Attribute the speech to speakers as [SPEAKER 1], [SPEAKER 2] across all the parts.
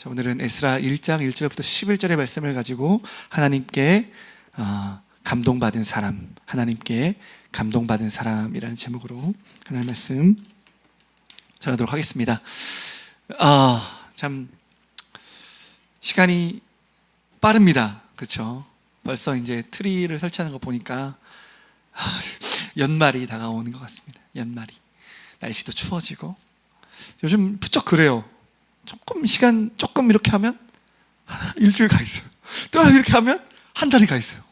[SPEAKER 1] 자, 오늘은 에스라 1장 1절부터 11절의 말씀을 가지고 하나님께 감동받은 사람, 하나님께 감동받은 사람이라는 제목으로 하나님 말씀 전하도록 하겠습니다. 참 시간이 빠릅니다. 그렇죠? 벌써 이제 트리를 설치하는 거 보니까 연말이 다가오는 것 같습니다. 연말이. 날씨도 추워지고 요즘 부쩍 그래요. 시간 조금 이렇게 하면 일주일 가 있어요. 또 이렇게 하면 한 달이 가 있어요.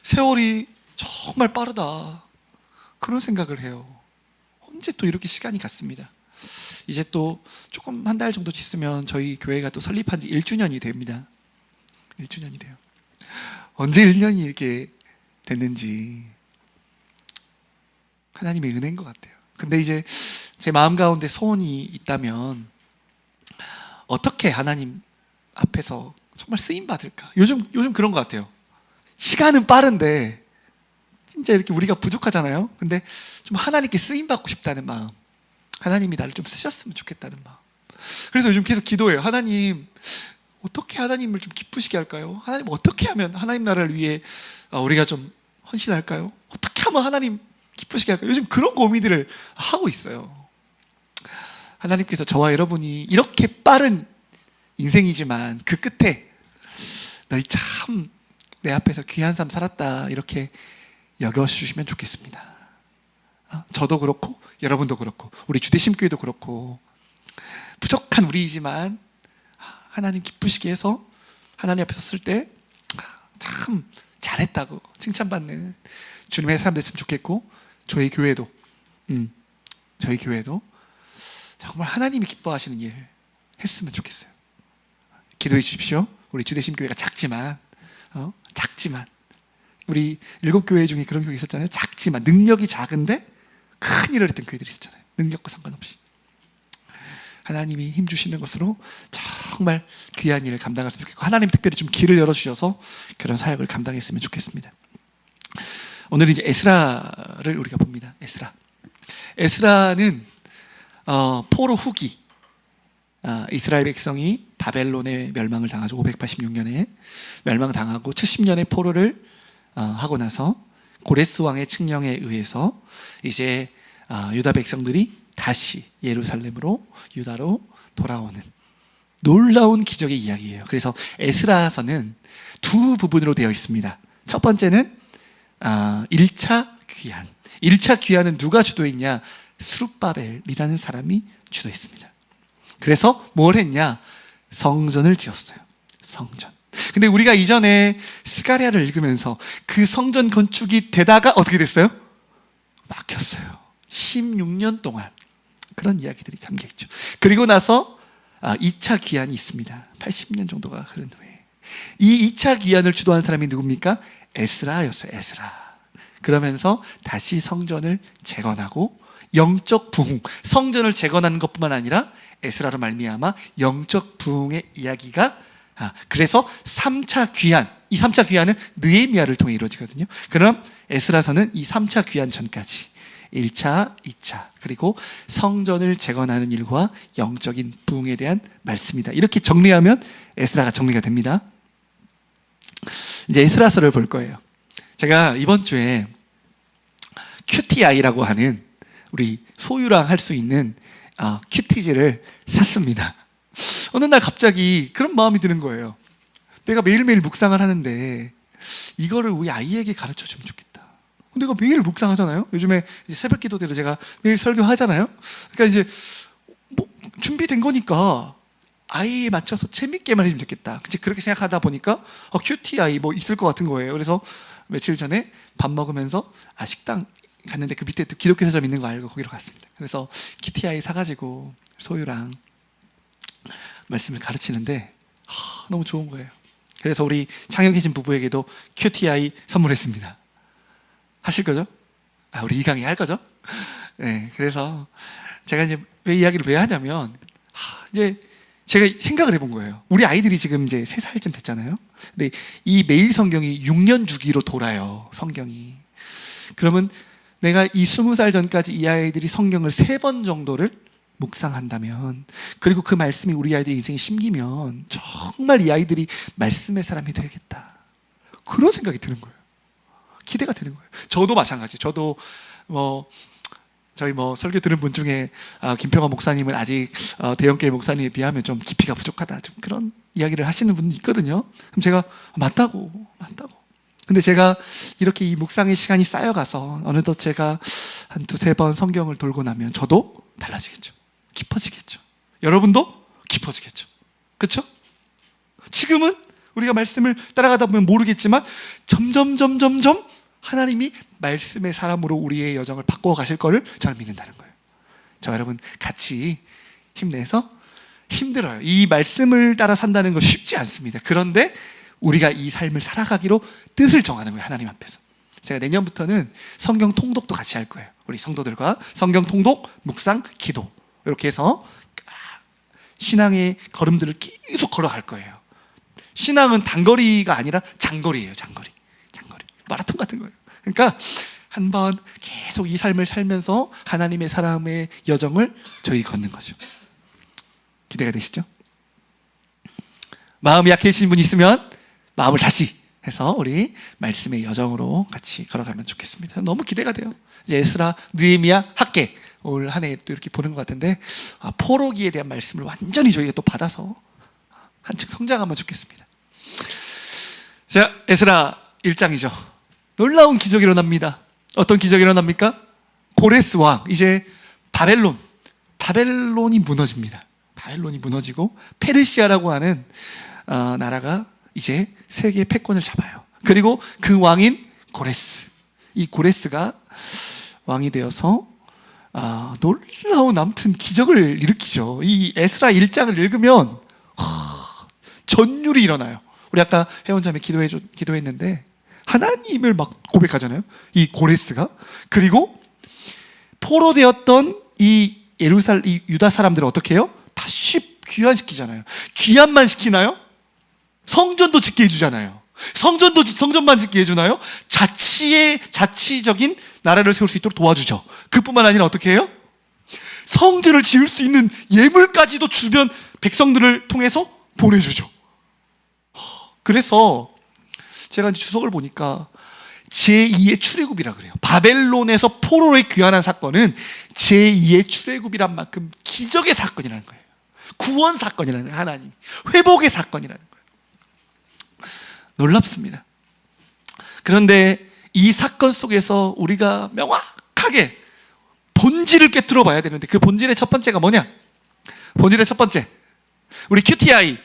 [SPEAKER 1] 세월이 정말 빠르다, 그런 생각을 해요. 언제 또 이렇게 시간이 갔습니다. 이제 또 조금 한 달 정도 있으면 저희 교회가 또 설립한 지 1주년이 됩니다. 1주년이 돼요. 언제 1년이 이렇게 됐는지 하나님의 은혜인 것 같아요. 근데 이제 제 마음 가운데 소원이 있다면 어떻게 하나님 앞에서 정말 쓰임 받을까? 요즘 그런 것 같아요. 시간은 빠른데 진짜 이렇게 우리가 부족하잖아요. 근데 좀 하나님께 쓰임 받고 싶다는 마음, 하나님이 나를 좀 쓰셨으면 좋겠다는 마음. 그래서 요즘 계속 기도해요. 하나님, 어떻게 하나님을 좀 기쁘시게 할까요? 하나님 어떻게 하면 하나님 나라를 위해 우리가 좀 헌신할까요? 어떻게 하면 하나님 기쁘시게 할까요? 요즘 그런 고민들을 하고 있어요. 하나님께서 저와 여러분이 이렇게 빠른 인생이지만 그 끝에 너희 참 내 앞에서 귀한 삶 살았다, 이렇게 여겨주시면 좋겠습니다. 저도 그렇고 여러분도 그렇고 우리 주대심교회도 그렇고 부족한 우리이지만 하나님 기쁘시게 해서 하나님 앞에 섰을 때 참 잘했다고 칭찬받는 주님의 사람 됐으면 좋겠고, 저희 교회도 정말 하나님이 기뻐하시는 일 했으면 좋겠어요. 기도해 주십시오. 우리 주대심교회가 작지만 우리 7교회 중에 그런 교회 있었잖아요. 작지만 능력이 작은데 큰 일을 했던 교회들이 있었잖아요. 능력과 상관없이 하나님이 힘 주시는 것으로 정말 귀한 일을 감당했으면 좋겠고, 하나님 특별히 좀 길을 열어주셔서 그런 사역을 감당했으면 좋겠습니다. 오늘 이제 에스라를 우리가 봅니다. 에스라는 포로 후기, 이스라엘 백성이 바벨론의 멸망을 당하죠. 586년에 멸망당하고 70년의 포로를 하고 나서 고레스 왕의 칙령에 의해서 이제 유다 백성들이 다시 예루살렘으로, 유다로 돌아오는 놀라운 기적의 이야기예요. 그래서 에스라서는 두 부분으로 되어 있습니다. 첫 번째는 1차 귀환. 1차 귀환은 누가 주도했냐? 스룹바벨이라는 사람이 주도했습니다. 그래서 뭘 했냐? 성전을 지었어요. 성전. 근데 우리가 이전에 스가랴를 읽으면서 그 성전 건축이 되다가 어떻게 됐어요? 막혔어요. 16년 동안. 그런 이야기들이 담겨있죠. 그리고 나서 2차 귀환이 있습니다. 80년 정도가 흐른 후에 이 2차 귀환을 주도한 사람이 누굽니까? 에스라였어요. 에스라. 그러면서 다시 성전을 재건하고 영적 부흥, 성전을 재건하는 것뿐만 아니라 에스라로 말미암아 영적 부흥의 이야기가, 그래서 3차 귀환, 이 3차 귀환은 느헤미야를 통해 이루어지거든요. 그럼 에스라서는 이 3차 귀환 전까지 1차, 2차, 그리고 성전을 재건하는 일과 영적인 부흥에 대한 말씀이다. 이렇게 정리하면 에스라가 정리가 됩니다. 이제 에스라서를 볼 거예요. 제가 이번 주에 QTI라고 하는 우리 소유랑 할 수 있는 큐티지를 샀습니다. 어느 날 갑자기 그런 마음이 드는 거예요. 내가 매일매일 묵상을 하는데 이거를 우리 아이에게 가르쳐 주면 좋겠다. 내가 매일 묵상하잖아요. 요즘에 이제 새벽 기도대로 제가 매일 설교하잖아요. 그러니까 이제 뭐 준비된 거니까 아이에 맞춰서 재밌게만 해주면 좋겠다. 그렇게 생각하다 보니까 QTI 뭐 있을 것 같은 거예요. 그래서 며칠 전에 밥 먹으면서 식당 갔는데 그 밑에 또 기독교 서점 있는 거 알고 거기로 갔습니다. 그래서 QTI 사가지고 소유랑 말씀을 가르치는데 너무 좋은 거예요. 그래서 우리 창여 계신 부부에게도 QTI 선물했습니다. 하실 거죠? 우리 이강이 할 거죠? 네, 그래서 제가 이제 이야기를 왜 하냐면 이제 제가 생각을 해본 거예요. 우리 아이들이 지금 이제 3살쯤 됐잖아요. 근데 이 매일 성경이 6년 주기로 돌아요. 성경이. 그러면 내가 이 20살 전까지 이 아이들이 성경을 3번 정도를 묵상한다면, 그리고 그 말씀이 우리 아이들의 인생에 심기면 정말 이 아이들이 말씀의 사람이 되겠다, 그런 생각이 드는 거예요. 기대가 되는 거예요. 저도 마찬가지. 저도 저희 설교 들은 분 중에 김평화 목사님은 아직 대형교회 목사님에 비하면 좀 깊이가 부족하다, 좀 그런 이야기를 하시는 분이 있거든요. 그럼 제가 맞다고. 근데 제가 이렇게 이 묵상의 시간이 쌓여가서 어느덧 제가 한 두세 번 성경을 돌고 나면 저도 달라지겠죠. 깊어지겠죠. 여러분도 깊어지겠죠. 그렇죠? 지금은 우리가 말씀을 따라가다 보면 모르겠지만 점점 하나님이 말씀의 사람으로 우리의 여정을 바꿔 가실 거를 저는 믿는다는 거예요. 저 여러분 같이 힘내서, 힘들어요. 이 말씀을 따라 산다는 거 쉽지 않습니다. 그런데 우리가 이 삶을 살아가기로 뜻을 정하는 거예요, 하나님 앞에서. 제가 내년부터는 성경 통독도 같이 할 거예요. 우리 성도들과 성경 통독, 묵상, 기도, 이렇게 해서 신앙의 걸음들을 계속 걸어갈 거예요. 신앙은 단거리가 아니라 장거리예요. 장거리. 마라톤 같은 거예요. 그러니까 한번 계속 이 삶을 살면서 하나님의 사람의 여정을 저희 걷는 거죠. 기대가 되시죠? 마음이 약해지신 분이 있으면 마음을 다시 해서 우리 말씀의 여정으로 같이 걸어가면 좋겠습니다. 너무 기대가 돼요. 이제 에스라, 느헤미야, 학개, 올 한 해 또 이렇게 보는 것 같은데, 포로기에 대한 말씀을 완전히 저희가 또 받아서 한층 성장하면 좋겠습니다. 자, 에스라 1장이죠. 놀라운 기적이 일어납니다. 어떤 기적이 일어납니까? 고레스 왕, 이제 바벨론이 무너집니다. 바벨론이 무너지고 페르시아라고 하는 나라가 이제 세계의 패권을 잡아요. 그리고 그 왕인 고레스, 이 고레스가 왕이 되어서 놀라운 아무튼 기적을 일으키죠. 이 에스라 1장을 읽으면 전율이 일어나요. 우리 아까 회원자매 기도했는데 하나님을 막 고백하잖아요, 이 고레스가. 그리고 포로되었던 이 유다 사람들을 어떻게 해요? 다시 귀환시키잖아요. 귀환만 시키나요? 성전도 짓게 해주잖아요. 성전만 짓게 해주나요? 자치적인 나라를 세울 수 있도록 도와주죠. 그뿐만 아니라 어떻게 해요? 성전을 지을 수 있는 예물까지도 주변 백성들을 통해서 보내주죠. 그래서 제가 이제 주석을 보니까 제2의 출애굽이라 그래요. 바벨론에서 포로에 귀환한 사건은 제2의 출애굽이란 만큼 기적의 사건이라는 거예요. 구원 사건이라는 거예요. 하나님 회복의 사건이라는 거예요. 놀랍습니다. 그런데 이 사건 속에서 우리가 명확하게 본질을 꿰뚫어 봐야 되는데, 그 본질의 첫 번째가 뭐냐? 본질의 첫 번째, 우리 QTI,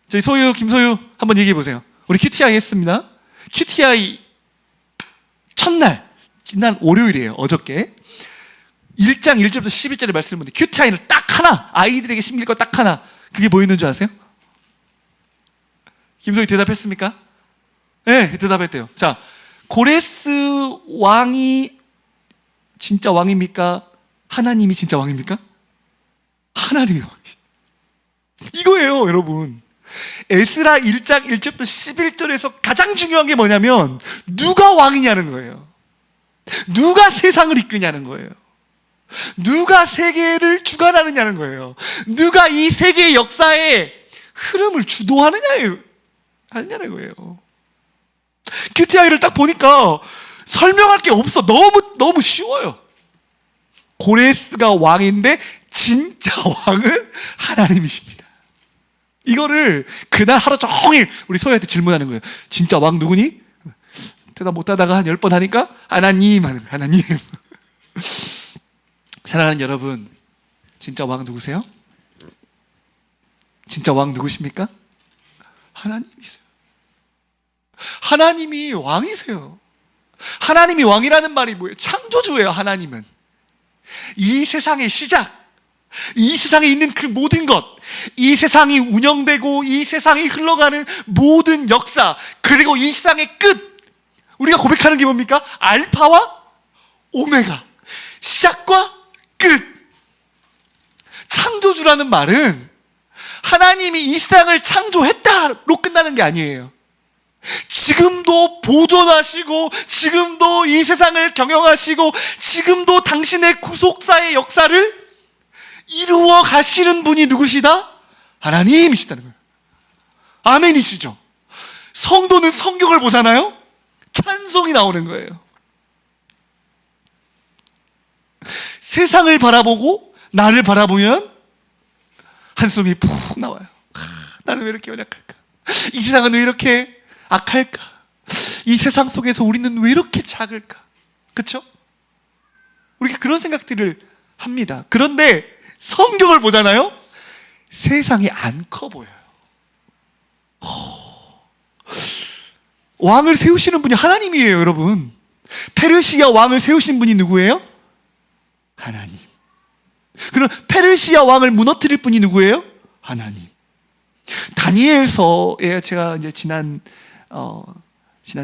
[SPEAKER 1] 저희 김소유 한번 얘기해 보세요. 우리 QTI 했습니다. QTI 첫날, 지난 월요일이에요. 어저께 1장 1절부터 11절의 말씀을 보는데 QTI는 딱 하나, 아이들에게 심길 것 딱 하나, 그게 뭐 있는 줄 아세요? 김소희 대답했습니까? 네, 대답했대요. 자, 고레스 왕이 진짜 왕입니까? 하나님이 진짜 왕입니까? 하나님이 왕이에요. 이거예요, 여러분. 에스라 1장 1절부터 11절에서 가장 중요한 게 뭐냐면 누가 왕이냐는 거예요. 누가 세상을 이끄냐는 거예요. 누가 세계를 주관하느냐는 거예요. 누가 이 세계의 역사의 흐름을 주도하느냐는 거예요. QTI를 딱 보니까 설명할 게 없어. 너무 쉬워요. 고레스가 왕인데 진짜 왕은 하나님이십니다. 이거를 그날 하루 종일 우리 소희한테 질문하는 거예요. 진짜 왕 누구니? 대답 못하다가 한 10번 하니까 하나님 하는 거예요. 하나님. 사랑하는 여러분, 진짜 왕 누구세요? 진짜 왕 누구십니까? 하나님이세요. 하나님이 왕이세요. 하나님이 왕이라는 말이 뭐예요? 창조주예요. 하나님은 이 세상의 시작, 이 세상에 있는 그 모든 것, 이 세상이 운영되고 이 세상이 흘러가는 모든 역사, 그리고 이 세상의 끝, 우리가 고백하는 게 뭡니까? 알파와 오메가, 시작과 끝. 창조주라는 말은 하나님이 이 세상을 창조했다로 끝나는 게 아니에요. 지금도 보존하시고, 지금도 이 세상을 경영하시고, 지금도 당신의 구속사의 역사를 이루어 가시는 분이 누구시다? 하나님이시다는 거예요. 아멘이시죠? 성도는 성경을 보잖아요? 찬송이 나오는 거예요. 세상을 바라보고 나를 바라보면 한숨이 푹 나와요. 나는 왜 이렇게 연약할까? 이 세상은 왜 이렇게 악할까? 이 세상 속에서 우리는 왜 이렇게 작을까? 그렇죠? 우리가 그런 생각들을 합니다. 그런데 성경을 보잖아요? 세상이 안 커 보여요. 왕을 세우시는 분이 하나님이에요, 여러분. 페르시아 왕을 세우신 분이 누구예요? 하나님. 그럼 페르시아 왕을 무너뜨릴 분이 누구예요? 하나님. 다니엘서에 제가 이제 지난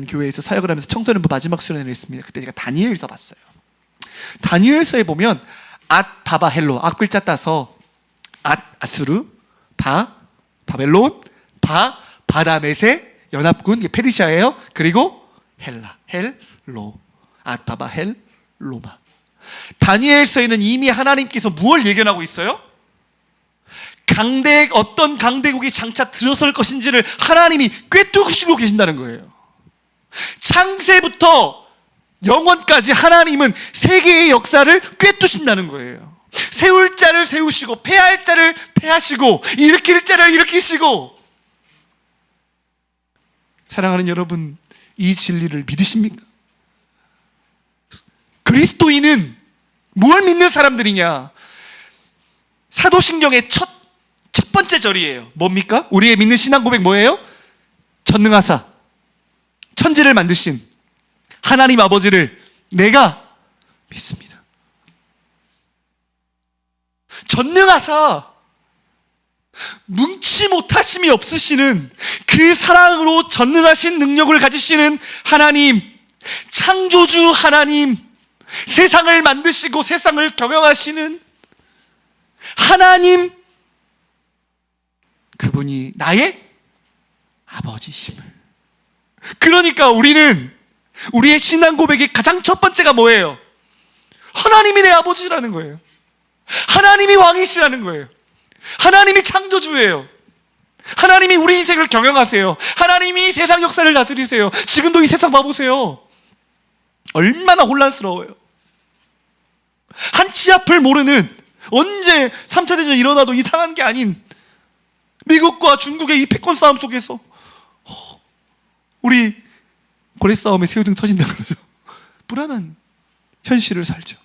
[SPEAKER 1] 교회에서 사역을 하면서 청소년부 마지막 수련회를 했습니다. 그때 제가 다니엘서 봤어요. 다니엘서에 보면 앗, 바바, 헬로, 악 글자 따서 앗, 아수르, 바, 바벨론, 바, 바다메세, 연합군, 이게 페르시아예요. 그리고 헬라, 헬로, 앗, 바바, 헬, 로마. 다니엘서에는 이미 하나님께서 무엇을 예견하고 있어요? 어떤 강대국이 장차 들어설 것인지를 하나님이 꿰뚫으시고 계신다는 거예요. 창세부터 영원까지 하나님은 세계의 역사를 꿰뚫으신다는 거예요. 세울 자를 세우시고 패할 자를 패하시고 일으킬 자를 일으키시고. 사랑하는 여러분, 이 진리를 믿으십니까? 그리스도인은 뭘 믿는 사람들이냐? 사도신경의 첫 번째 절이에요. 뭡니까? 우리의 믿는 신앙 고백 뭐예요? 전능하사 천지를 만드신 하나님 아버지를 내가 믿습니다. 전능하사 뭉치 못하심이 없으시는 그 사랑으로 전능하신 능력을 가지시는 하나님, 창조주 하나님, 세상을 만드시고 세상을 경영하시는 하나님, 그분이 나의 아버지심을. 그러니까 우리는 우리의 신앙 고백의 가장 첫 번째가 뭐예요? 하나님이 내 아버지라는 거예요. 하나님이 왕이시라는 거예요. 하나님이 창조주예요. 하나님이 우리 인생을 경영하세요. 하나님이 세상 역사를 다스리세요. 지금도 이 세상 봐보세요. 얼마나 혼란스러워요. 한치 앞을 모르는, 언제 3차 대전이 일어나도 이상한 게 아닌 미국과 중국의 이 패권 싸움 속에서 우리 고래 싸움에 새우등 터진다 그러죠. 불안한 현실을 살죠.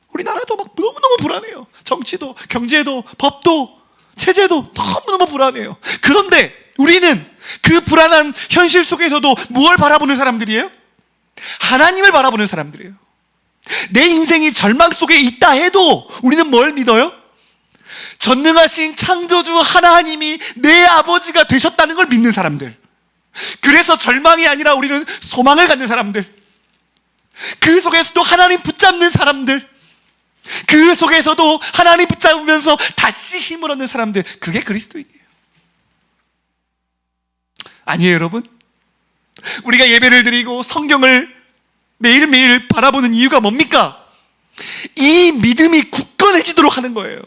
[SPEAKER 1] 우리나라도 막 너무너무 불안해요. 정치도, 경제도, 법도, 체제도 너무너무 불안해요. 그런데 우리는 그 불안한 현실 속에서도 무엇을 바라보는 사람들이에요? 하나님을 바라보는 사람들이에요. 내 인생이 절망 속에 있다 해도 우리는 뭘 믿어요? 전능하신 창조주 하나님이 내 아버지가 되셨다는 걸 믿는 사람들. 그래서 절망이 아니라 우리는 소망을 갖는 사람들. 그 속에서도 하나님 붙잡는 사람들. 그 속에서도 하나님 붙잡으면서 다시 힘을 얻는 사람들. 그게 그리스도인이에요. 아니에요, 여러분? 우리가 예배를 드리고 성경을 매일매일 바라보는 이유가 뭡니까? 이 믿음이 굳건해지도록 하는 거예요.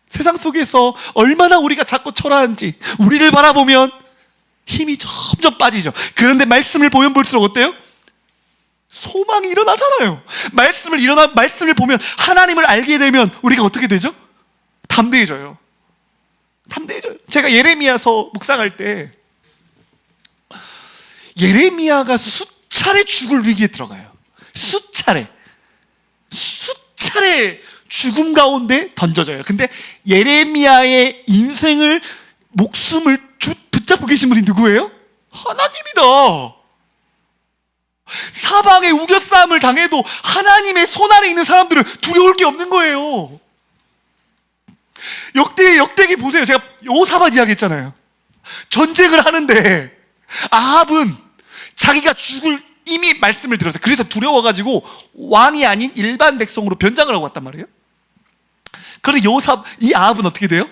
[SPEAKER 1] 세상 속에서 얼마나 우리가 작고 초라한지 우리를 바라보면 힘이 점점 빠지죠. 그런데 말씀을 보면 볼수록 어때요? 소망이 일어나잖아요. 말씀을 보면, 하나님을 알게 되면 우리가 어떻게 되죠? 담대해져요. 담대해져요. 제가 예레미야서 묵상할 때 예레미야가 수차례 죽을 위기에 들어가요. 수차례 죽음 가운데 던져져요. 근데 예레미야의 인생을, 목숨을 붙잡고 계신 분이 누구예요? 하나님이다. 사방에 우겨싸움을 당해도 하나님의 손 아래 있는 사람들은 두려울 게 없는 거예요. 역대기 보세요. 제가 여호사밧 이야기했잖아요. 전쟁을 하는데 아합은 자기가 죽을 이미 말씀을 들었어요. 그래서 두려워가지고 왕이 아닌 일반 백성으로 변장을 하고 왔단 말이에요. 그런데 이 아합은 어떻게 돼요?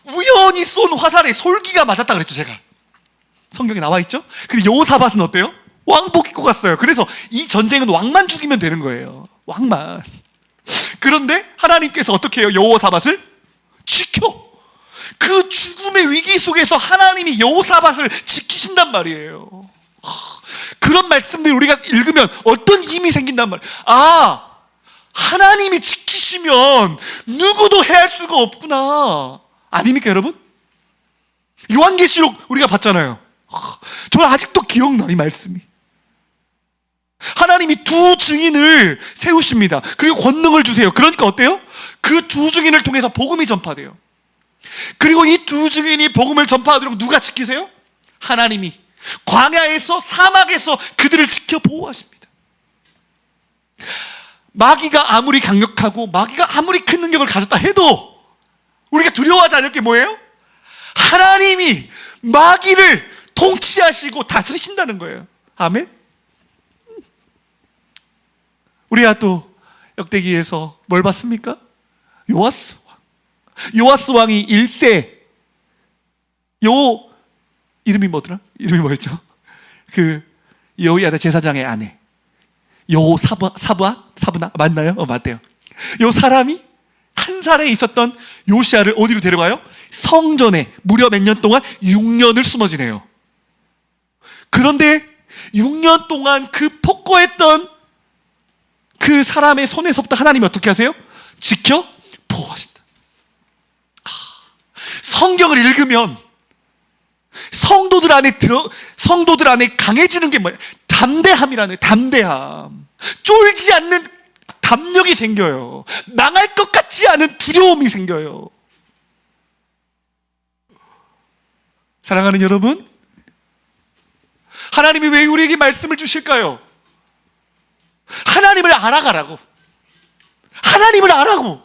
[SPEAKER 1] 우연히 쏜 화살에 솔기가 맞았다 그랬죠, 제가. 성경에 나와 있죠? 근데 여호사밧은 어때요? 왕복 입고 갔어요. 그래서 이 전쟁은 왕만 죽이면 되는 거예요. 왕만. 그런데 하나님께서 어떻게 해요? 여호사밧을 지켜. 그 죽음의 위기 속에서 하나님이 여호사밧을 지키신단 말이에요. 그런 말씀들 우리가 읽으면 어떤 힘이 생긴단 말이에요. 아, 하나님이 지키시면 누구도 해할 수가 없구나. 아닙니까 여러분? 요한계시록 우리가 봤잖아요. 저는 아직도 기억나, 이 말씀이. 하나님이 두 증인을 세우십니다. 그리고 권능을 주세요. 그러니까 어때요? 그 두 증인을 통해서 복음이 전파돼요. 그리고 이 두 증인이 복음을 전파하도록 누가 지키세요? 하나님이 광야에서, 사막에서 그들을 지켜 보호하십니다. 마귀가 아무리 강력하고 마귀가 아무리 큰 능력을 가졌다 해도 우리가 두려워하지 않을 게 뭐예요? 하나님이 마귀를 통치하시고 다스리신다는 거예요. 아멘? 우리가 또 역대기에서 뭘 봤습니까? 요아스 왕. 요아스 왕이 1세. 이름이 뭐더라? 이름이 뭐였죠? 그 여호야다 제사장의 아내 사부나 맞나요? 맞대요. 요 사람이 한 살에 있었던 요시야를 어디로 데려가요? 성전에 무려 몇 년 동안 6년을 숨어 지내요. 그런데 6년 동안 그 폭거했던 그 사람의 손에서부터 하나님이 어떻게 하세요? 지켜 보호하신다. 성경을 읽으면 성도들 안에 강해지는 게 뭐예요? 담대함이라는, 담대함. 쫄지 않는 담력이 생겨요. 망할 것 같지 않은 두려움이 생겨요. 사랑하는 여러분, 하나님이 왜 우리에게 말씀을 주실까요? 하나님을 알아가라고. 하나님을 알아고.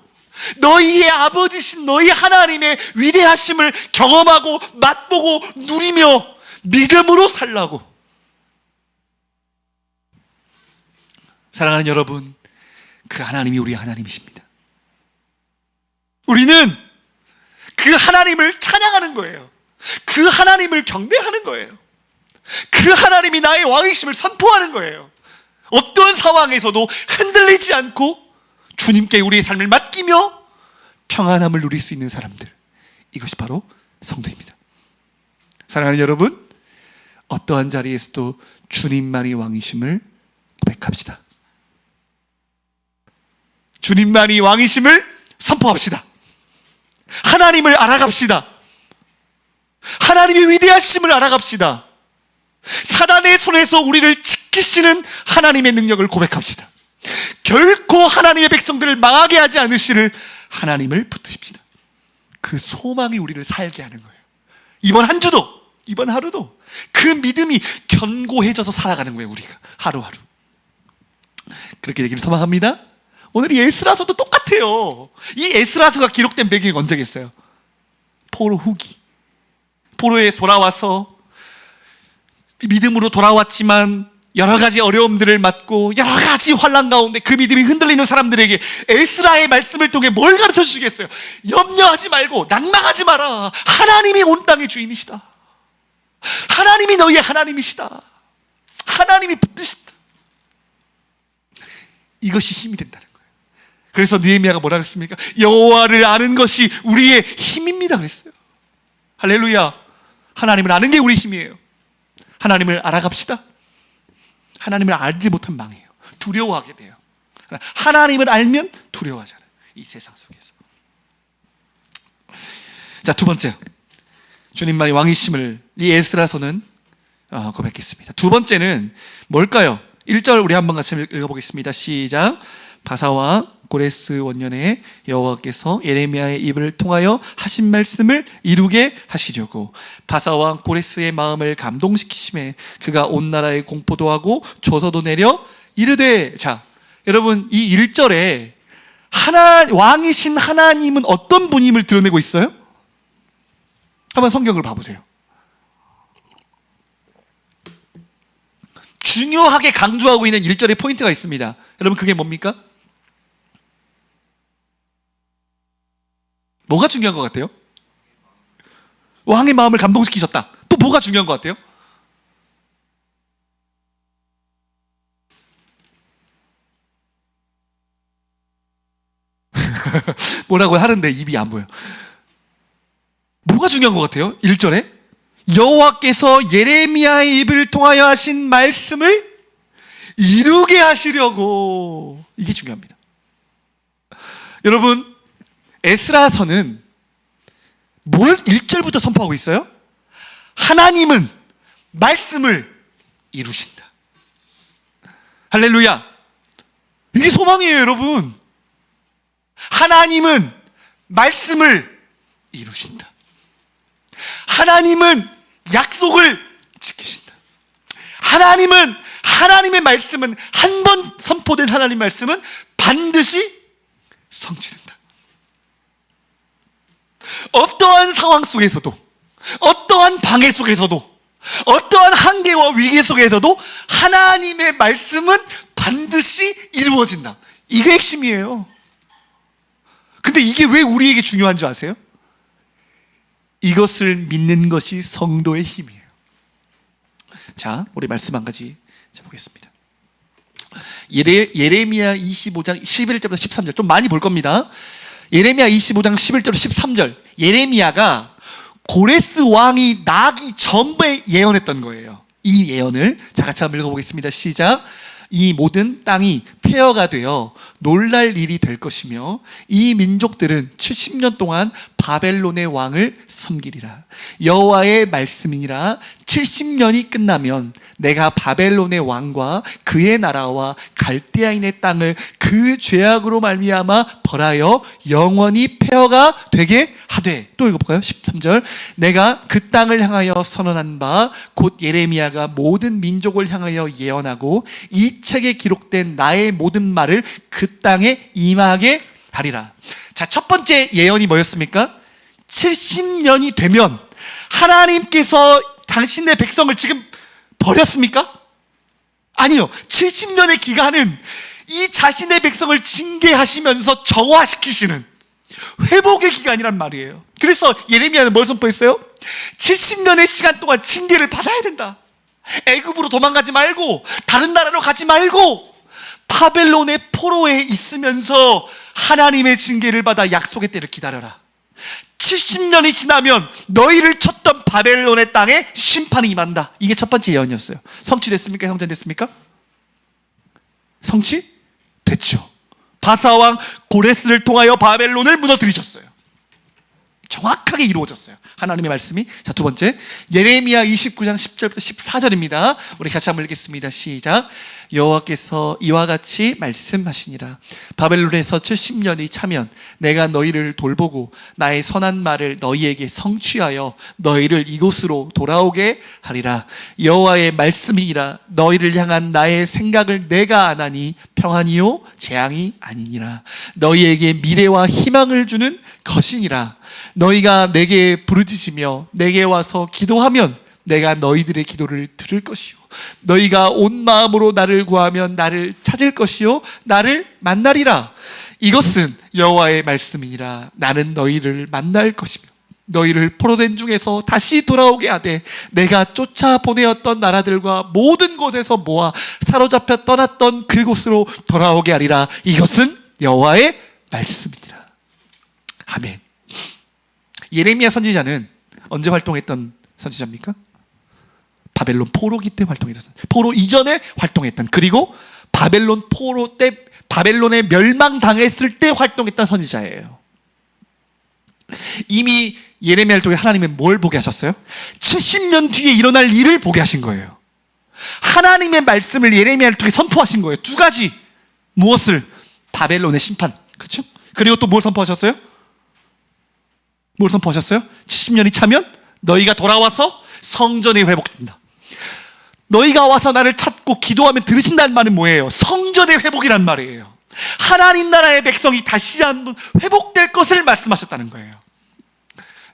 [SPEAKER 1] 너희의 아버지신 너희 하나님의 위대하심을 경험하고 맛보고 누리며 믿음으로 살라고. 사랑하는 여러분, 그 하나님이 우리의 하나님이십니다. 우리는 그 하나님을 찬양하는 거예요. 그 하나님을 경배하는 거예요. 그 하나님이 나의 왕이심을 선포하는 거예요. 어떤 상황에서도 흔들리지 않고 주님께 우리의 삶을 맡기며 평안함을 누릴 수 있는 사람들, 이것이 바로 성도입니다. 사랑하는 여러분, 어떠한 자리에서도 주님만이 왕이심을 고백합시다. 주님만이 왕이심을 선포합시다. 하나님을 알아갑시다. 하나님의 위대하심을 알아갑시다. 사단의 손에서 우리를 지키시는 하나님의 능력을 고백합시다. 결코 하나님의 백성들을 망하게 하지 않으시를 하나님을 붙드십시다. 그 소망이 우리를 살게 하는 거예요. 이번 한 주도, 이번 하루도 그 믿음이 견고해져서 살아가는 거예요. 우리가 하루하루 그렇게 되기를 소망합니다. 오늘 이 에스라서도 똑같아요. 이 에스라서가 기록된 배경이 언제겠어요? 포로 후기. 포로에 돌아와서 믿음으로 돌아왔지만 여러 가지 어려움들을 맞고 여러 가지 환난 가운데 그 믿음이 흔들리는 사람들에게 에스라의 말씀을 통해 뭘 가르쳐 주시겠어요? 염려하지 말고 낭망하지 마라. 하나님이 온 땅의 주인이시다. 하나님이 너희의 하나님이시다. 하나님이 붙드시다. 이것이 힘이 된다는 거예요. 그래서 느헤미야가 뭐라 그랬습니까? 여호와를 아는 것이 우리의 힘입니다 그랬어요. 할렐루야. 하나님을 아는 게 우리 힘이에요. 하나님을 알아갑시다. 하나님을 알지 못하면 망해요. 두려워하게 돼요. 하나님을 알면 두려워하잖아요. 이 세상 속에서. 자, 두 번째, 주님만이 왕이심을 이 에스라서는 고백했습니다. 두 번째는 뭘까요? 1절 우리 한번 같이 읽어보겠습니다. 시작. 바사왕 고레스 원년에 여호와께서 예레미야의 입을 통하여 하신 말씀을 이루게 하시려고 바사왕 고레스의 마음을 감동시키심에 그가 온 나라에 공포도 하고 조서도 내려 이르되. 자, 여러분, 이 1절에 왕이신 하나님은 어떤 분임을 드러내고 있어요? 한번 성경을 봐보세요. 중요하게 강조하고 있는 1절의 포인트가 있습니다. 여러분, 그게 뭡니까? 뭐가 중요한 것 같아요? 왕의 마음을 감동시키셨다. 또 뭐가 중요한 것 같아요? 뭐라고 하는데 입이 안 보여. 뭐가 중요한 것 같아요? 1절에 여호와께서 예레미야의 입을 통하여 하신 말씀을 이루게 하시려고. 이게 중요합니다. 여러분, 에스라서는 뭘 1절부터 선포하고 있어요? 하나님은 말씀을 이루신다. 할렐루야. 이게 소망이에요, 여러분. 하나님은 말씀을 이루신다. 하나님은 약속을 지키신다. 하나님의 말씀은, 한 번 선포된 하나님의 말씀은 반드시 성취된다. 어떠한 상황 속에서도, 어떠한 방해 속에서도, 어떠한 한계와 위기 속에서도 하나님의 말씀은 반드시 이루어진다. 이게 핵심이에요. 근데 이게 왜 우리에게 중요한 줄 아세요? 이것을 믿는 것이 성도의 힘이에요. 자, 우리 말씀 한 가지 보겠습니다. 예레미야 25장 11절부터 13절 좀 많이 볼 겁니다. 예레미야 25장 11절 13절. 예레미야가 고레스 왕이 나기 전에 예언했던 거예요. 이 예언을 자, 같이 한번 읽어보겠습니다. 시작. 이 모든 땅이 폐허가 되어 놀랄 일이 될 것이며 이 민족들은 70년 동안 바벨론의 왕을 섬기리라. 여호와의 말씀이니라. 70년이 끝나면 내가 바벨론의 왕과 그의 나라와 갈대아인의 땅을 그 죄악으로 말미암아 벌하여 영원히 폐허가 되게 하되. 또 읽어볼까요? 13절. 내가 그 땅을 향하여 선언한 바 곧 예레미야가 모든 민족을 향하여 예언하고 이 책에 기록된 나의 모든 말을 그 땅에 임하게 하리라. 자, 첫 번째 예언이 뭐였습니까? 70년이 되면 하나님께서 당신의 백성을 지금 버렸습니까? 아니요. 70년의 기간은 이 자신의 백성을 징계하시면서 정화시키시는 회복의 기간이란 말이에요. 그래서 예레미야는 뭘 선포했어요? 70년의 시간 동안 징계를 받아야 된다. 애굽으로 도망가지 말고, 다른 나라로 가지 말고, 바벨론의 포로에 있으면서 하나님의 징계를 받아 약속의 때를 기다려라. 70년이 지나면 너희를 쳤던 바벨론의 땅에 심판이 임한다. 이게 첫 번째 예언이었어요. 성취됐습니까? 성전됐습니까? 성취됐죠. 바사왕 고레스를 통하여 바벨론을 무너뜨리셨어요. 정확하게 이루어졌어요, 하나님의 말씀이. 자, 두 번째 예레미야 29장 10절부터 14절입니다 우리 같이 한번 읽겠습니다. 시작. 여호와께서 이와 같이 말씀하시니라. 바벨론에서 70년이 차면 내가 너희를 돌보고 나의 선한 말을 너희에게 성취하여 너희를 이곳으로 돌아오게 하리라. 여호와의 말씀이니라. 너희를 향한 나의 생각을 내가 아나니 평안이요 재앙이 아니니라. 너희에게 미래와 희망을 주는 것이니라. 너희가 내게 부르짖으며 내게 와서 기도하면 내가 너희들의 기도를 들을 것이요 너희가 온 마음으로 나를 구하면 나를 찾을 것이요 나를 만나리라. 이것은 여호와의 말씀이니라. 나는 너희를 만날 것이며 너희를 포로된 중에서 다시 돌아오게 하되 내가 쫓아보내었던 나라들과 모든 곳에서 모아 사로잡혀 떠났던 그곳으로 돌아오게 하리라. 이것은 여호와의 말씀이니라. 아멘. 예레미야 선지자는 언제 활동했던 선지자입니까? 바벨론 포로기 때 활동했었어요. 포로 이전에 활동했던, 그리고 바벨론 포로 때, 바벨론에 멸망당했을 때 활동했던 선지자예요. 이미 예레미야를 통해 하나님은 뭘 보게 하셨어요? 70년 뒤에 일어날 일을 보게 하신 거예요. 하나님의 말씀을 예레미야를 통해 선포하신 거예요. 두 가지. 무엇을? 바벨론의 심판, 그렇죠? 그리고 또 뭘 선포하셨어요? 뭘 선포하셨어요? 70년이 차면 너희가 돌아와서 성전이 회복된다. 너희가 와서 나를 찾고 기도하면 들으신다는 말은 뭐예요? 성전의 회복이란 말이에요. 하나님 나라의 백성이 다시 한번 회복될 것을 말씀하셨다는 거예요.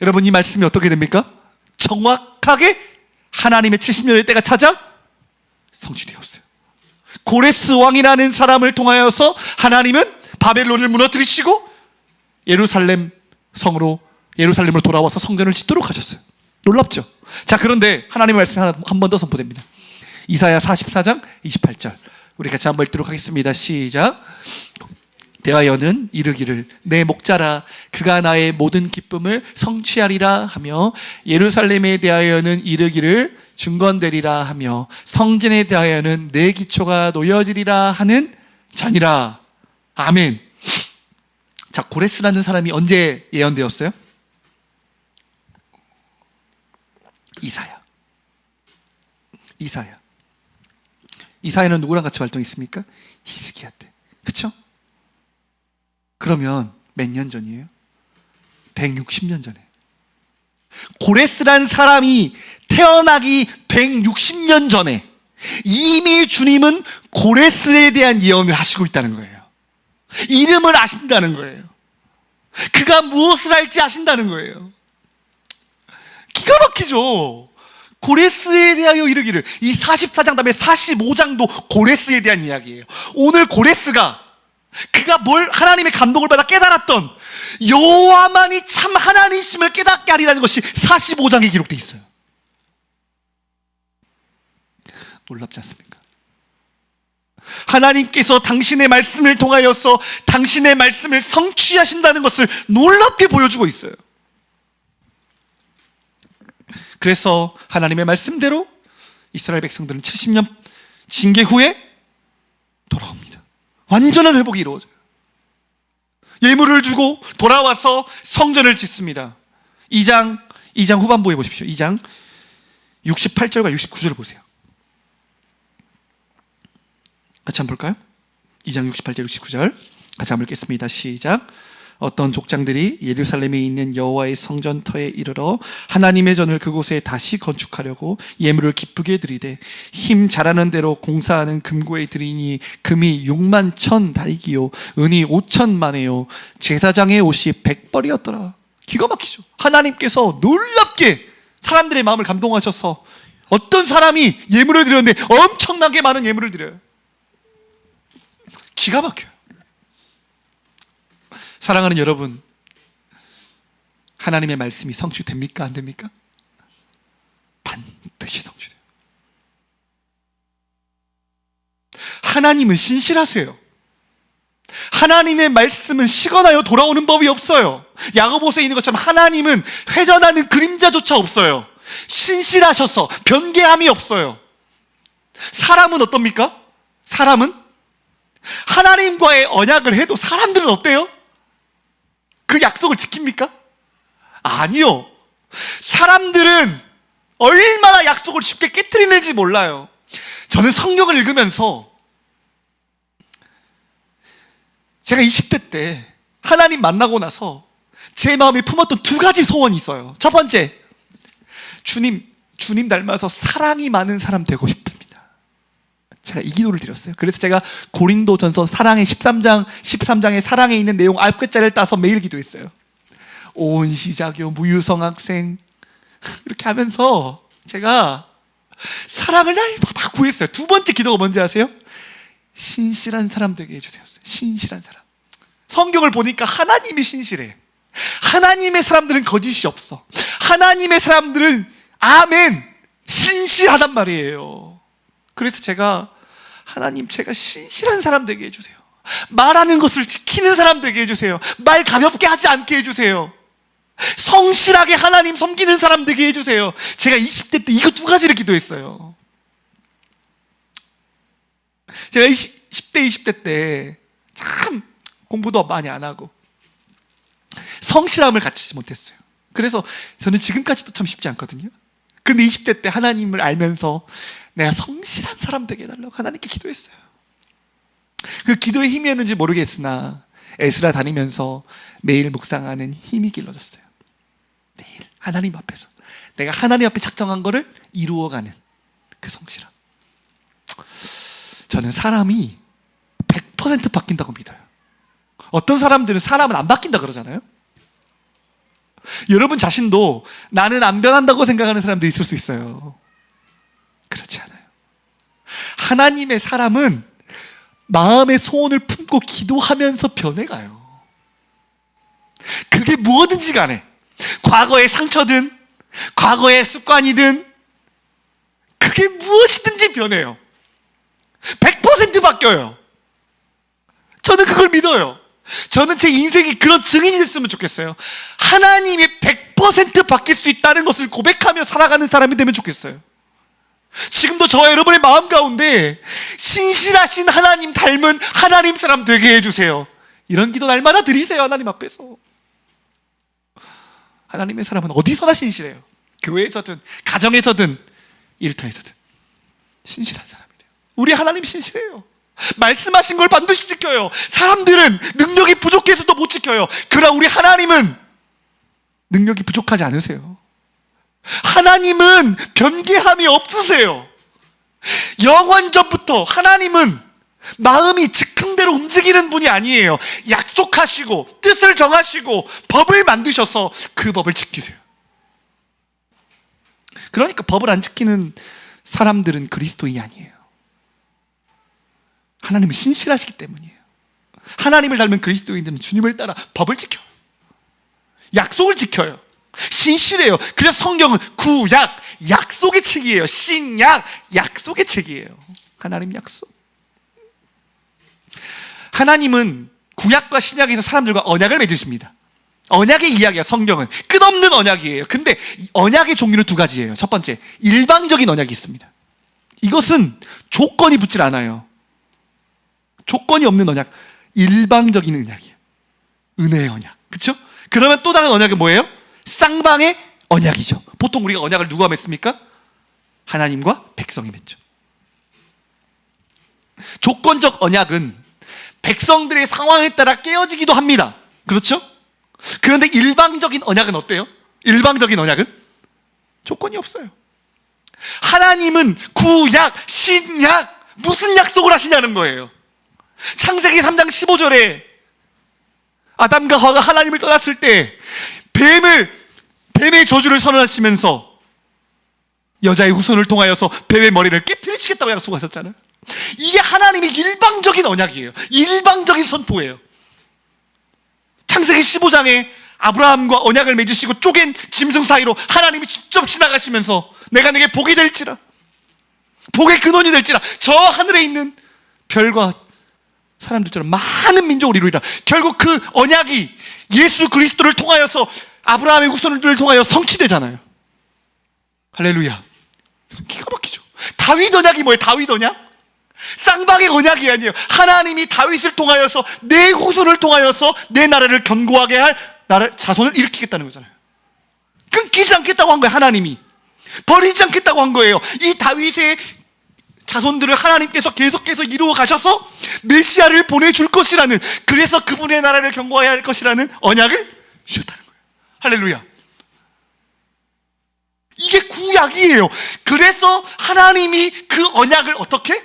[SPEAKER 1] 여러분, 이 말씀이 어떻게 됩니까? 정확하게 하나님의 70년의 때가 찾아 성취되었어요. 고레스 왕이라는 사람을 통하여서 하나님은 바벨론을 무너뜨리시고 예루살렘으로 돌아와서 성전을 짓도록 하셨어요. 놀랍죠? 자, 그런데 하나님의 말씀이 한 번 더 선포됩니다. 이사야 44장 28절 우리 같이 한번 읽도록 하겠습니다. 시작. 대하여는 이르기를 내 목자라 그가 나의 모든 기쁨을 성취하리라 하며, 예루살렘에 대하여는 이르기를 중건되리라 하며, 성전에 대하여는 내 기초가 놓여지리라 하는 자니라. 아멘. 자, 고레스라는 사람이 언제 예언되었어요? 이사야는 누구랑 같이 활동했습니까? 히스기야 때. 그쵸? 그러면 몇 년 전이에요? 160년 전에. 고레스란 사람이 태어나기 160년 전에 이미 주님은 고레스에 대한 예언을 하시고 있다는 거예요. 이름을 아신다는 거예요. 그가 무엇을 할지 아신다는 거예요. 기가 막히죠. 고레스에 대하여 이르기를. 이 44장 다음에 45장도 고레스에 대한 이야기예요. 오늘 고레스가 그가 뭘 하나님의 감동을 받아 깨달았던 여호와만이 참 하나님이심을 깨닫게 하리라는 것이 45장에 기록되어 있어요. 놀랍지 않습니까? 하나님께서 당신의 말씀을 통하여서 당신의 말씀을 성취하신다는 것을 놀랍게 보여주고 있어요. 그래서 하나님의 말씀대로 이스라엘 백성들은 70년 징계 후에 돌아옵니다. 완전한 회복이 이루어져요. 예물을 주고 돌아와서 성전을 짓습니다. 2장 후반부에 보십시오. 2장 68절과 69절을 보세요. 같이 한번 볼까요? 2장 68절 69절 같이 한번 읽겠습니다. 시작. 어떤 족장들이 예루살렘에 있는 여호와의 성전터에 이르러 하나님의 전을 그곳에 다시 건축하려고 예물을 기쁘게 드리되 힘 잘하는 대로 공사하는 금고에 드리니 금이 6만 1,000 다리기요 은이 5,000만에요 제사장의 옷이 100벌이었더라. 기가 막히죠. 하나님께서 놀랍게 사람들의 마음을 감동하셔서 어떤 사람이 예물을 드렸는데 엄청나게 많은 예물을 드려요. 기가 막혀요. 사랑하는 여러분, 하나님의 말씀이 성취됩니까? 안 됩니까? 반드시 성취돼요. 하나님은 신실하세요. 하나님의 말씀은 식어나요 돌아오는 법이 없어요. 야고보서에 있는 것처럼 하나님은 회전하는 그림자조차 없어요. 신실하셔서 변개함이 없어요. 사람은 어떻습니까? 사람은 하나님과의 언약을 해도 사람들은 어때요? 그 약속을 지킵니까? 아니요. 사람들은 얼마나 약속을 쉽게 깨트리는지 몰라요. 저는 성경을 읽으면서 제가 20대 때 하나님 만나고 나서 제 마음에 품었던 두 가지 소원이 있어요. 첫 번째, 주님 닮아서 사랑이 많은 사람 되고 싶습니다. 제가 이 기도를 드렸어요. 그래서 제가 고린도전서 사랑의 13장의 사랑에 있는 내용 9글자를 따서 매일 기도했어요. 온시자교 무유성학생 이렇게 하면서 제가 사랑을 날마다 구했어요. 두 번째 기도가 뭔지 아세요? 신실한 사람 되게 해주세요. 신실한 사람. 성경을 보니까 하나님이 신실해. 하나님의 사람들은 거짓이 없어. 하나님의 사람들은 아멘 신실하단 말이에요. 그래서 제가 하나님, 제가 신실한 사람 되게 해주세요. 말하는 것을 지키는 사람 되게 해주세요. 말 가볍게 하지 않게 해주세요. 성실하게 하나님 섬기는 사람 되게 해주세요. 제가 20대 때 이거 두 가지를 기도했어요. 제가 10대, 20대 때 참 공부도 많이 안 하고 성실함을 갖추지 못했어요. 그래서 저는 지금까지도 참 쉽지 않거든요. 그런데 20대 때 하나님을 알면서 내가 성실한 사람 되게 해달라고 하나님께 기도했어요. 그 기도에 힘이었는지 모르겠으나 에스라 다니면서 매일 묵상하는 힘이 길러졌어요. 매일 하나님 앞에서 내가 하나님 앞에 작정한 거를 이루어가는 그 성실함. 저는 사람이 100% 바뀐다고 믿어요. 어떤 사람들은 사람은 안 바뀐다 그러잖아요. 여러분 자신도 나는 안 변한다고 생각하는 사람도 있을 수 있어요. 그렇지 않아요. 하나님의 사람은 마음의 소원을 품고 기도하면서 변해가요. 그게 무엇든지 간에 과거의 상처든 과거의 습관이든 그게 무엇이든지 변해요. 100% 바뀌어요. 저는 그걸 믿어요. 저는 제 인생이 그런 증인이 됐으면 좋겠어요. 하나님이 100% 바뀔 수 있다는 것을 고백하며 살아가는 사람이 되면 좋겠어요. 지금도 저와 여러분의 마음 가운데 신실하신 하나님 닮은 하나님 사람 되게 해주세요. 이런 기도 날마다 드리세요. 하나님 앞에서. 하나님의 사람은 어디서나 신실해요. 교회에서든 가정에서든 일터에서든 신실한 사람이 돼요. 우리 하나님 신실해요. 말씀하신 걸 반드시 지켜요. 사람들은 능력이 부족해서도 못 지켜요. 그러나 우리 하나님은 능력이 부족하지 않으세요. 하나님은 변개함이 없으세요. 영원전부터 하나님은 마음이 즉흥대로 움직이는 분이 아니에요. 약속하시고 뜻을 정하시고 법을 만드셔서 그 법을 지키세요. 그러니까 법을 안 지키는 사람들은 그리스도인이 아니에요. 하나님은 신실하시기 때문이에요. 하나님을 닮은 그리스도인들은 주님을 따라 법을 지켜요. 약속을 지켜요. 신실해요. 그래서 성경은 구약, 약속의 책이에요. 신약, 약속의 책이에요. 하나님 약속. 하나님은 구약과 신약에서 사람들과 언약을 맺으십니다. 언약의 이야기야. 성경은 끝없는 언약이에요. 근데 언약의 종류는 두 가지예요. 첫 번째, 일방적인 언약이 있습니다. 이것은 조건이 붙질 않아요. 조건이 없는 언약, 일방적인 언약이에요. 은혜의 언약, 그렇죠? 그러면 또 다른 언약은 뭐예요? 쌍방의 언약이죠. 보통 우리가 언약을 누가 맺습니까? 하나님과 백성이 맺죠. 조건적 언약은 백성들의 상황에 따라 깨어지기도 합니다. 그렇죠? 그런데 일방적인 언약은 어때요? 일방적인 언약은 조건이 없어요. 하나님은 구약, 신약 무슨 약속을 하시냐는 거예요. 창세기 3장 15절에 아담과 하와가 하나님을 떠났을 때 뱀의 저주를 선언하시면서 여자의 후손을 통하여서 뱀의 머리를 깨트리시겠다고 약속하셨잖아요. 이게 하나님의 일방적인 언약이에요. 일방적인 선포예요. 창세기 15장에 아브라함과 언약을 맺으시고 쪼갠 짐승 사이로 하나님이 직접 지나가시면서 내가 내게 복이 될지라, 복의 근원이 될지라, 저 하늘에 있는 별과 사람들처럼 많은 민족을 이루리라. 결국 그 언약이 예수 그리스도를 통하여서 아브라함의 후손들을 통하여 성취되잖아요. 할렐루야. 기가 막히죠. 다윗 언약이 뭐예요? 다윗 언약? 쌍방의 언약이 아니에요. 하나님이 다윗을 통하여서 내 후손을 통하여서 내 나라를 견고하게 할 나라 자손을 일으키겠다는 거잖아요. 끊기지 않겠다고 한 거예요. 하나님이 버리지 않겠다고 한 거예요. 이 다윗의 자손들을 하나님께서 계속해서 이루어 가셔서 메시아를 보내줄 것이라는, 그래서 그분의 나라를 견고해야 할 것이라는 언약을 주셨다는 거예요. 할렐루야. 이게 구약이에요. 그래서 하나님이 그 언약을 어떻게?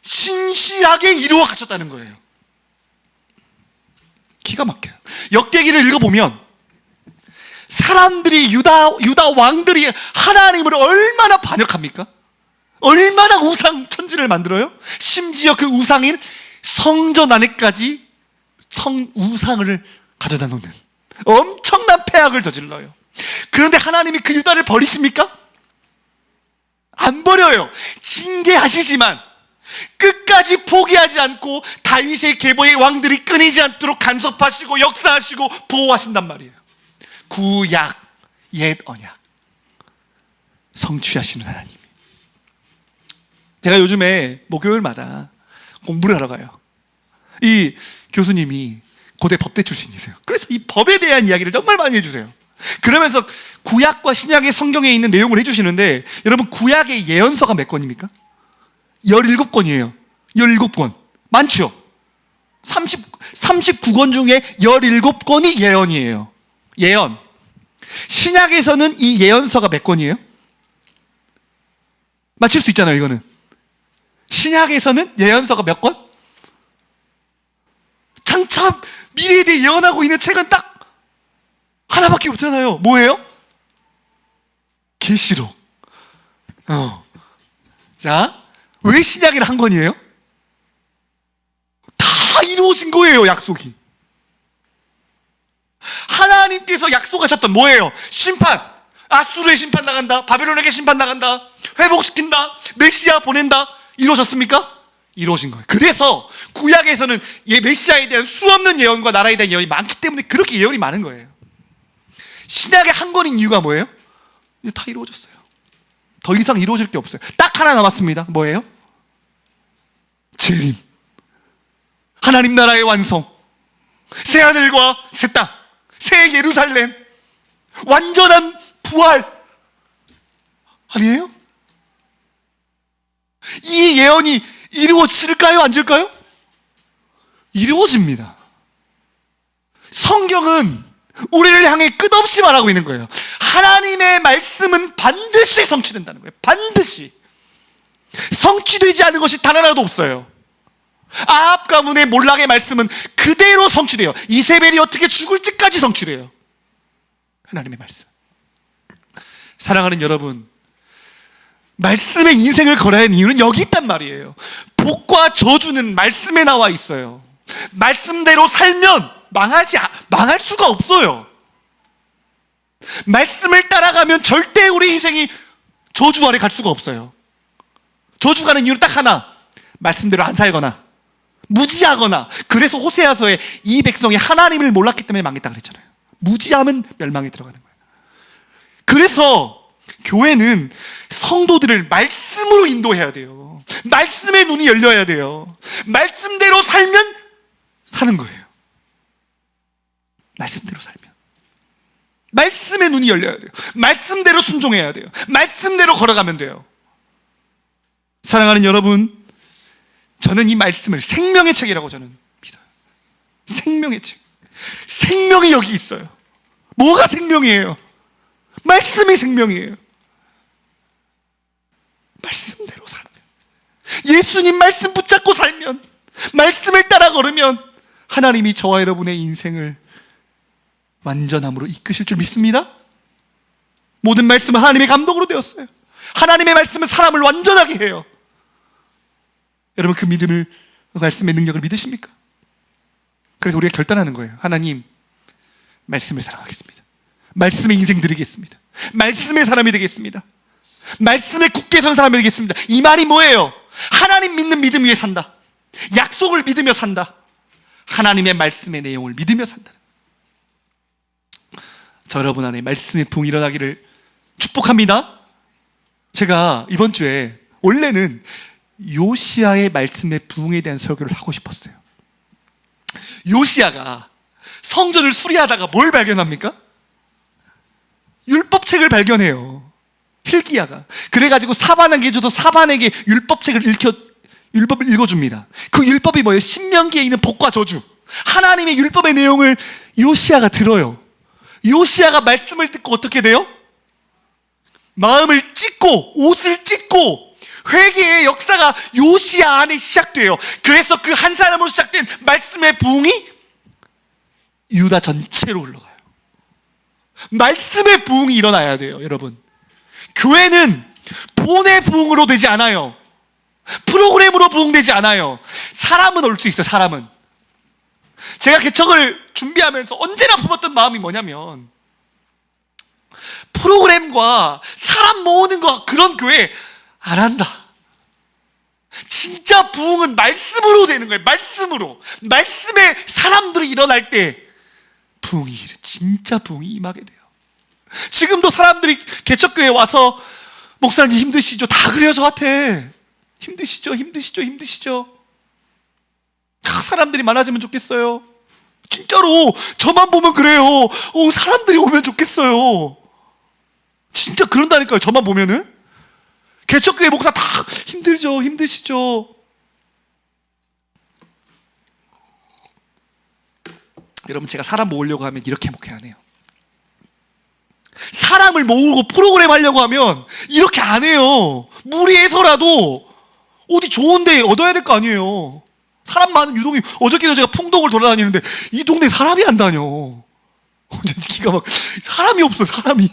[SPEAKER 1] 신실하게 이루어 가셨다는 거예요. 기가 막혀요. 역대기를 읽어보면 사람들이 유다 왕들이 하나님을 얼마나 반역합니까? 얼마나 우상 천지를 만들어요? 심지어 그 우상인 성전 안에까지 우상을 가져다 놓는 엄청난 폐악을 저질러요. 그런데 하나님이 그 유다를 버리십니까? 안 버려요. 징계하시지만 끝까지 포기하지 않고 다윗의 계보의 왕들이 끊이지 않도록 간섭하시고 역사하시고 보호하신단 말이에요. 구약, 옛 언약 성취하시는 하나님. 제가 요즘에 목요일마다 공부를 하러 가요. 이 교수님이 고대 법대 출신이세요. 그래서 이 법에 대한 이야기를 정말 많이 해주세요. 그러면서 구약과 신약의 성경에 있는 내용을 해주시는데, 여러분 구약의 예언서가 몇 권입니까? 17권이에요. 17권. 많죠? 39권 중에 17권이 예언이에요. 예언. 신약에서는 이 예언서가 몇 권이에요? 맞힐 수 있잖아요, 이거는. 신약에서는 예언서가 몇 권? 장차 미래에 대해 예언하고 있는 책은 딱 하나밖에 없잖아요. 뭐예요? 계시록. 자, 왜 신약이라 한 권이에요? 다 이루어진 거예요, 약속이. 하나님께서 약속하셨던 뭐예요? 심판. 아수르의 심판 나간다. 바벨론에게 심판 나간다. 회복시킨다. 메시아 보낸다. 이루어졌습니까? 이루어진 거예요. 그래서 구약에서는 메시아에 대한 수없는 예언과 나라에 대한 예언이 많기 때문에 그렇게 예언이 많은 거예요. 신약의 한 권인 이유가 뭐예요? 이제 다 이루어졌어요. 더 이상 이루어질 게 없어요. 딱 하나 남았습니다. 뭐예요? 재림, 하나님 나라의 완성, 새 하늘과 새 땅, 새 예루살렘, 완전한 부활 아니에요? 이 예언이 이루어질까요? 안 질까요? 이루어집니다. 성경은 우리를 향해 끝없이 말하고 있는 거예요. 하나님의 말씀은 반드시 성취된다는 거예요. 반드시. 성취되지 않은 것이 단 하나도 없어요. 아합 가문의 몰락의 말씀은 그대로 성취돼요. 이세벨이 어떻게 죽을지까지 성취돼요. 하나님의 말씀. 사랑하는 여러분, 말씀의 인생을 걸어야 하는 이유는 여기 있단 말이에요. 복과 저주는 말씀에 나와 있어요. 말씀대로 살면 망할 수가 없어요. 말씀을 따라가면 절대 우리 인생이 저주 아래 갈 수가 없어요. 저주 가는 이유는 딱 하나, 말씀대로 안 살거나 무지하거나. 그래서 호세아서에 이 백성이 하나님을 몰랐기 때문에 망했다 그랬잖아요. 무지하면 멸망에 들어가는 거예요. 그래서 교회는 성도들을 말씀으로 인도해야 돼요. 말씀의 눈이 열려야 돼요. 말씀대로 살면 사는 거예요. 말씀대로 살면 말씀의 눈이 열려야 돼요. 말씀대로 순종해야 돼요. 말씀대로 걸어가면 돼요. 사랑하는 여러분, 저는 이 말씀을 생명의 책이라고 저는 믿어요. 생명의 책. 생명이 여기 있어요. 뭐가 생명이에요? 말씀이 생명이에요. 말씀대로 살면, 예수님 말씀 붙잡고 살면, 말씀을 따라 걸으면 하나님이 저와 여러분의 인생을 완전함으로 이끄실 줄 믿습니다. 모든 말씀은 하나님의 감동으로 되었어요. 하나님의 말씀은 사람을 완전하게 해요. 여러분, 그 믿음을, 말씀의 능력을 믿으십니까? 그래서 우리가 결단하는 거예요. 하나님, 말씀을 사랑하겠습니다. 말씀의 인생 드리겠습니다. 말씀의 사람이 되겠습니다. 말씀에 굳게 선 사람이 되겠습니다. 이 말이 뭐예요? 하나님 믿는 믿음 위에 산다. 약속을 믿으며 산다. 하나님의 말씀의 내용을 믿으며 산다. 저 여러분 안에 말씀의 붕이 일어나기를 축복합니다. 제가 이번 주에 원래는 요시야의 말씀의 붕에 대한 설교를 하고 싶었어요. 요시야가 성전을 수리하다가 뭘 발견합니까? 율법책을 발견해요. hilki야가. 그래가지고 사반에게 줘서 사반에게 율법책을 율법을 읽어줍니다. 그 율법이 뭐예요? 신명기에 있는 복과 저주, 하나님의 율법의 내용을 요시야가 들어요. 요시야가 말씀을 듣고 어떻게 돼요? 마음을 찢고 옷을 찢고 회개의 역사가 요시야 안에 시작돼요. 그래서 그 한 사람으로 시작된 말씀의 부흥이 유다 전체로 흘러가요. 말씀의 부흥이 일어나야 돼요, 여러분. 교회는 돈의 부흥으로 되지 않아요. 프로그램으로 부흥되지 않아요. 사람은 올 수 있어요. 사람은. 제가 개척을 준비하면서 언제나 품었던 마음이 뭐냐면, 프로그램과 사람 모으는 거 그런 교회 안 한다. 진짜 부흥은 말씀으로 되는 거예요. 말씀으로. 말씀에 사람들이 일어날 때 부흥이, 진짜 부흥이 임하게 돼요. 지금도 사람들이 개척교회에 와서 목사님 힘드시죠? 다 그래요. 저한테 힘드시죠? 사람들이 많아지면 좋겠어요. 진짜로 저만 보면 그래요. 사람들이 오면 좋겠어요. 진짜 그런다니까요. 저만 보면은. 개척교회 목사 다 힘드시죠? 여러분, 제가 사람 모으려고 하면 이렇게 목회 안 해요. 사람을 모으고 프로그램 하려고 하면 이렇게 안 해요. 무리해서라도 어디 좋은 데 얻어야 될 거 아니에요. 사람 많은 유동이. 어저께도 제가 풍동을 돌아다니는데 이 동네에 사람이 안 다녀. 기가 막, 사람이 없어. 사람이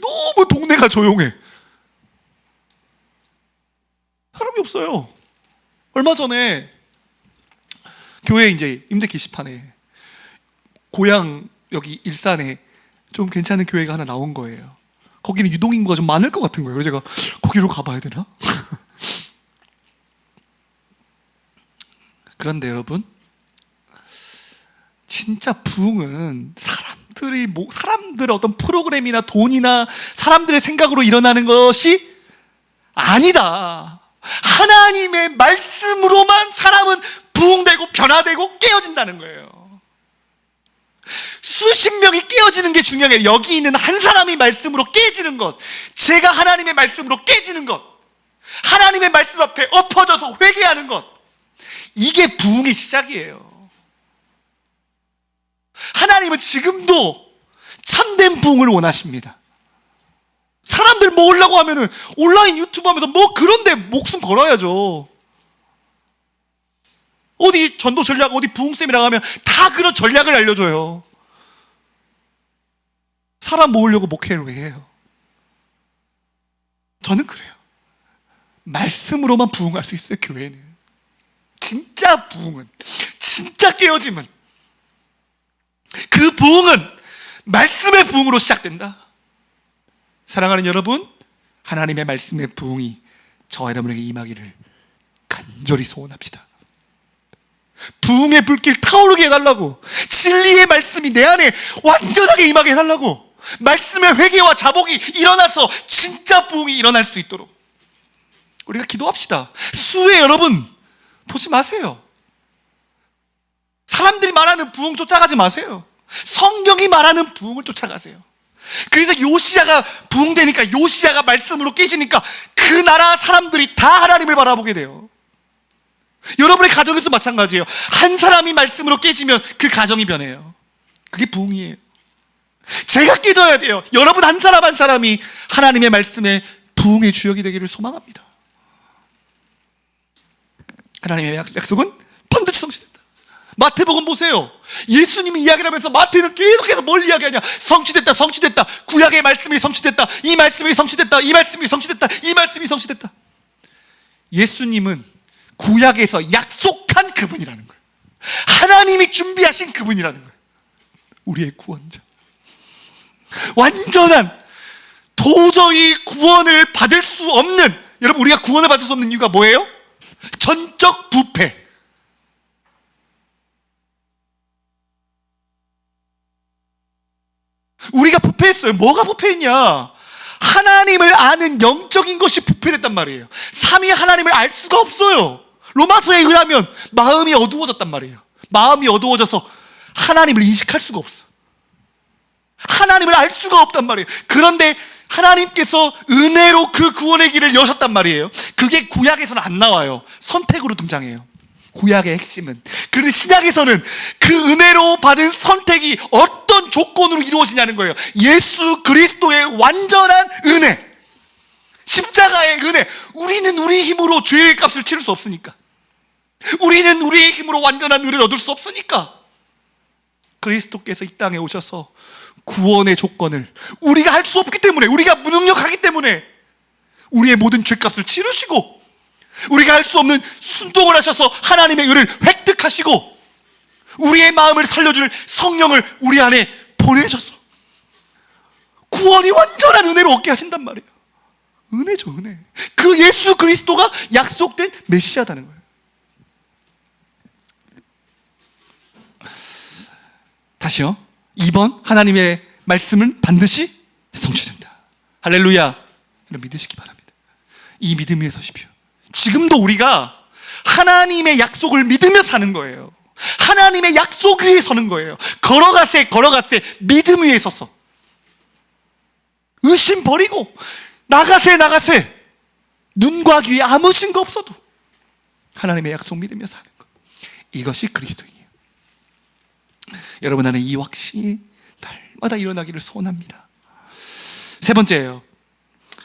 [SPEAKER 1] 너무 동네가 조용해. 사람이 없어요. 얼마 전에 교회 이제 임대 게시판에 고향 여기 일산에 좀 괜찮은 교회가 하나 나온 거예요. 거기는 유동인구가 좀 많을 것 같은 거예요. 그래서 제가 거기로 가봐야 되나? 그런데 여러분, 진짜 부흥은 사람들의 어떤 프로그램이나 돈이나 사람들의 생각으로 일어나는 것이 아니다. 하나님의 말씀으로만 사람은 부흥되고 변화되고 깨어진다는 거예요. 수십 명이 깨어지는 게 중요한 게 아니라 여기 있는 한 사람이 말씀으로 깨지는 것, 제가 하나님의 말씀으로 깨지는 것, 하나님의 말씀 앞에 엎어져서 회개하는 것, 이게 부흥의 시작이에요. 하나님은 지금도 참된 부흥을 원하십니다. 사람들 모으려고 하면은 온라인 유튜브 하면서 뭐 그런데 목숨 걸어야죠. 어디 전도 전략, 어디 부흥쌤이라고 하면 다 그런 전략을 알려줘요. 사람 모으려고 목회를 왜 해요? 저는 그래요. 말씀으로만 부흥할 수 있어요, 교회는. 진짜 부흥은, 진짜 깨어짐은, 그 부흥은 말씀의 부흥으로 시작된다. 사랑하는 여러분, 하나님의 말씀의 부흥이 저와 여러분에게 임하기를 간절히 소원합시다. 부흥의 불길 타오르게 해달라고, 진리의 말씀이 내 안에 완전하게 임하게 해달라고, 말씀의 회개와 자복이 일어나서 진짜 부흥이 일어날 수 있도록 우리가 기도합시다. 수혜 여러분 보지 마세요. 사람들이 말하는 부흥 쫓아가지 마세요. 성경이 말하는 부흥을 쫓아가세요. 그래서 요시야가 부흥되니까, 요시야가 말씀으로 깨지니까 그 나라 사람들이 다 하나님을 바라보게 돼요. 여러분의 가정에서 마찬가지예요. 한 사람이 말씀으로 깨지면 그 가정이 변해요. 그게 부흥이에요. 제가 깨져야 돼요. 여러분 한 사람 한 사람이 하나님의 말씀에 부흥의 주역이 되기를 소망합니다. 하나님의 약속은 반드시 성취된다. 마태복음 보세요. 예수님이 이야기를 하면서 마태는 계속해서 뭘 이야기하냐? 성취됐다, 성취됐다. 구약의 말씀이 성취됐다. 이 말씀이 성취됐다. 이 말씀이 성취됐다. 이 말씀이 성취됐다. 예수님은 구약에서 약속한 그분이라는 거예요. 하나님이 준비하신 그분이라는 거예요. 우리의 구원자. 완전한, 도저히 구원을 받을 수 없는, 여러분 우리가 구원을 받을 수 없는 이유가 뭐예요? 전적 부패. 우리가 부패했어요. 뭐가 부패했냐? 하나님을 아는 영적인 것이 부패됐단 말이에요. 삼위 하나님을 알 수가 없어요. 로마서에 의하면 마음이 어두워졌단 말이에요. 마음이 어두워져서 하나님을 인식할 수가 없어. 하나님을 알 수가 없단 말이에요. 그런데 하나님께서 은혜로 그 구원의 길을 여셨단 말이에요. 그게 구약에서는 안 나와요. 선택으로 등장해요. 구약의 핵심은. 그런데 신약에서는 그 은혜로 받은 선택이 어떤 조건으로 이루어지냐는 거예요. 예수 그리스도의 완전한 은혜, 십자가의 은혜. 우리는 우리 힘으로 죄의 값을 치를 수 없으니까, 우리는 우리의 힘으로 완전한 은혜를 얻을 수 없으니까 그리스도께서 이 땅에 오셔서 구원의 조건을 우리가 할 수 없기 때문에, 우리가 무능력하기 때문에 우리의 모든 죄값을 치르시고, 우리가 할 수 없는 순종을 하셔서 하나님의 의를 획득하시고, 우리의 마음을 살려줄 성령을 우리 안에 보내셔서 구원이 완전한 은혜로 얻게 하신단 말이에요. 은혜죠, 은혜. 그 예수 그리스도가 약속된 메시아다는 거예요. 다시요. 2번, 하나님의 말씀은 반드시 성취된다. 할렐루야. 여러분 믿으시기 바랍니다. 이 믿음 위에 서십시오. 지금도 우리가 하나님의 약속을 믿으며 사는 거예요. 하나님의 약속 위에 서는 거예요. 걸어가세 믿음 위에 서서 의심 버리고 나가세 눈과 귀에 아무 증거 없어도 하나님의 약속 믿으며 사는 것, 이것이 그리스도인이에요. 여러분 안에 이 확신이 날마다 일어나기를 소원합니다. 세 번째예요.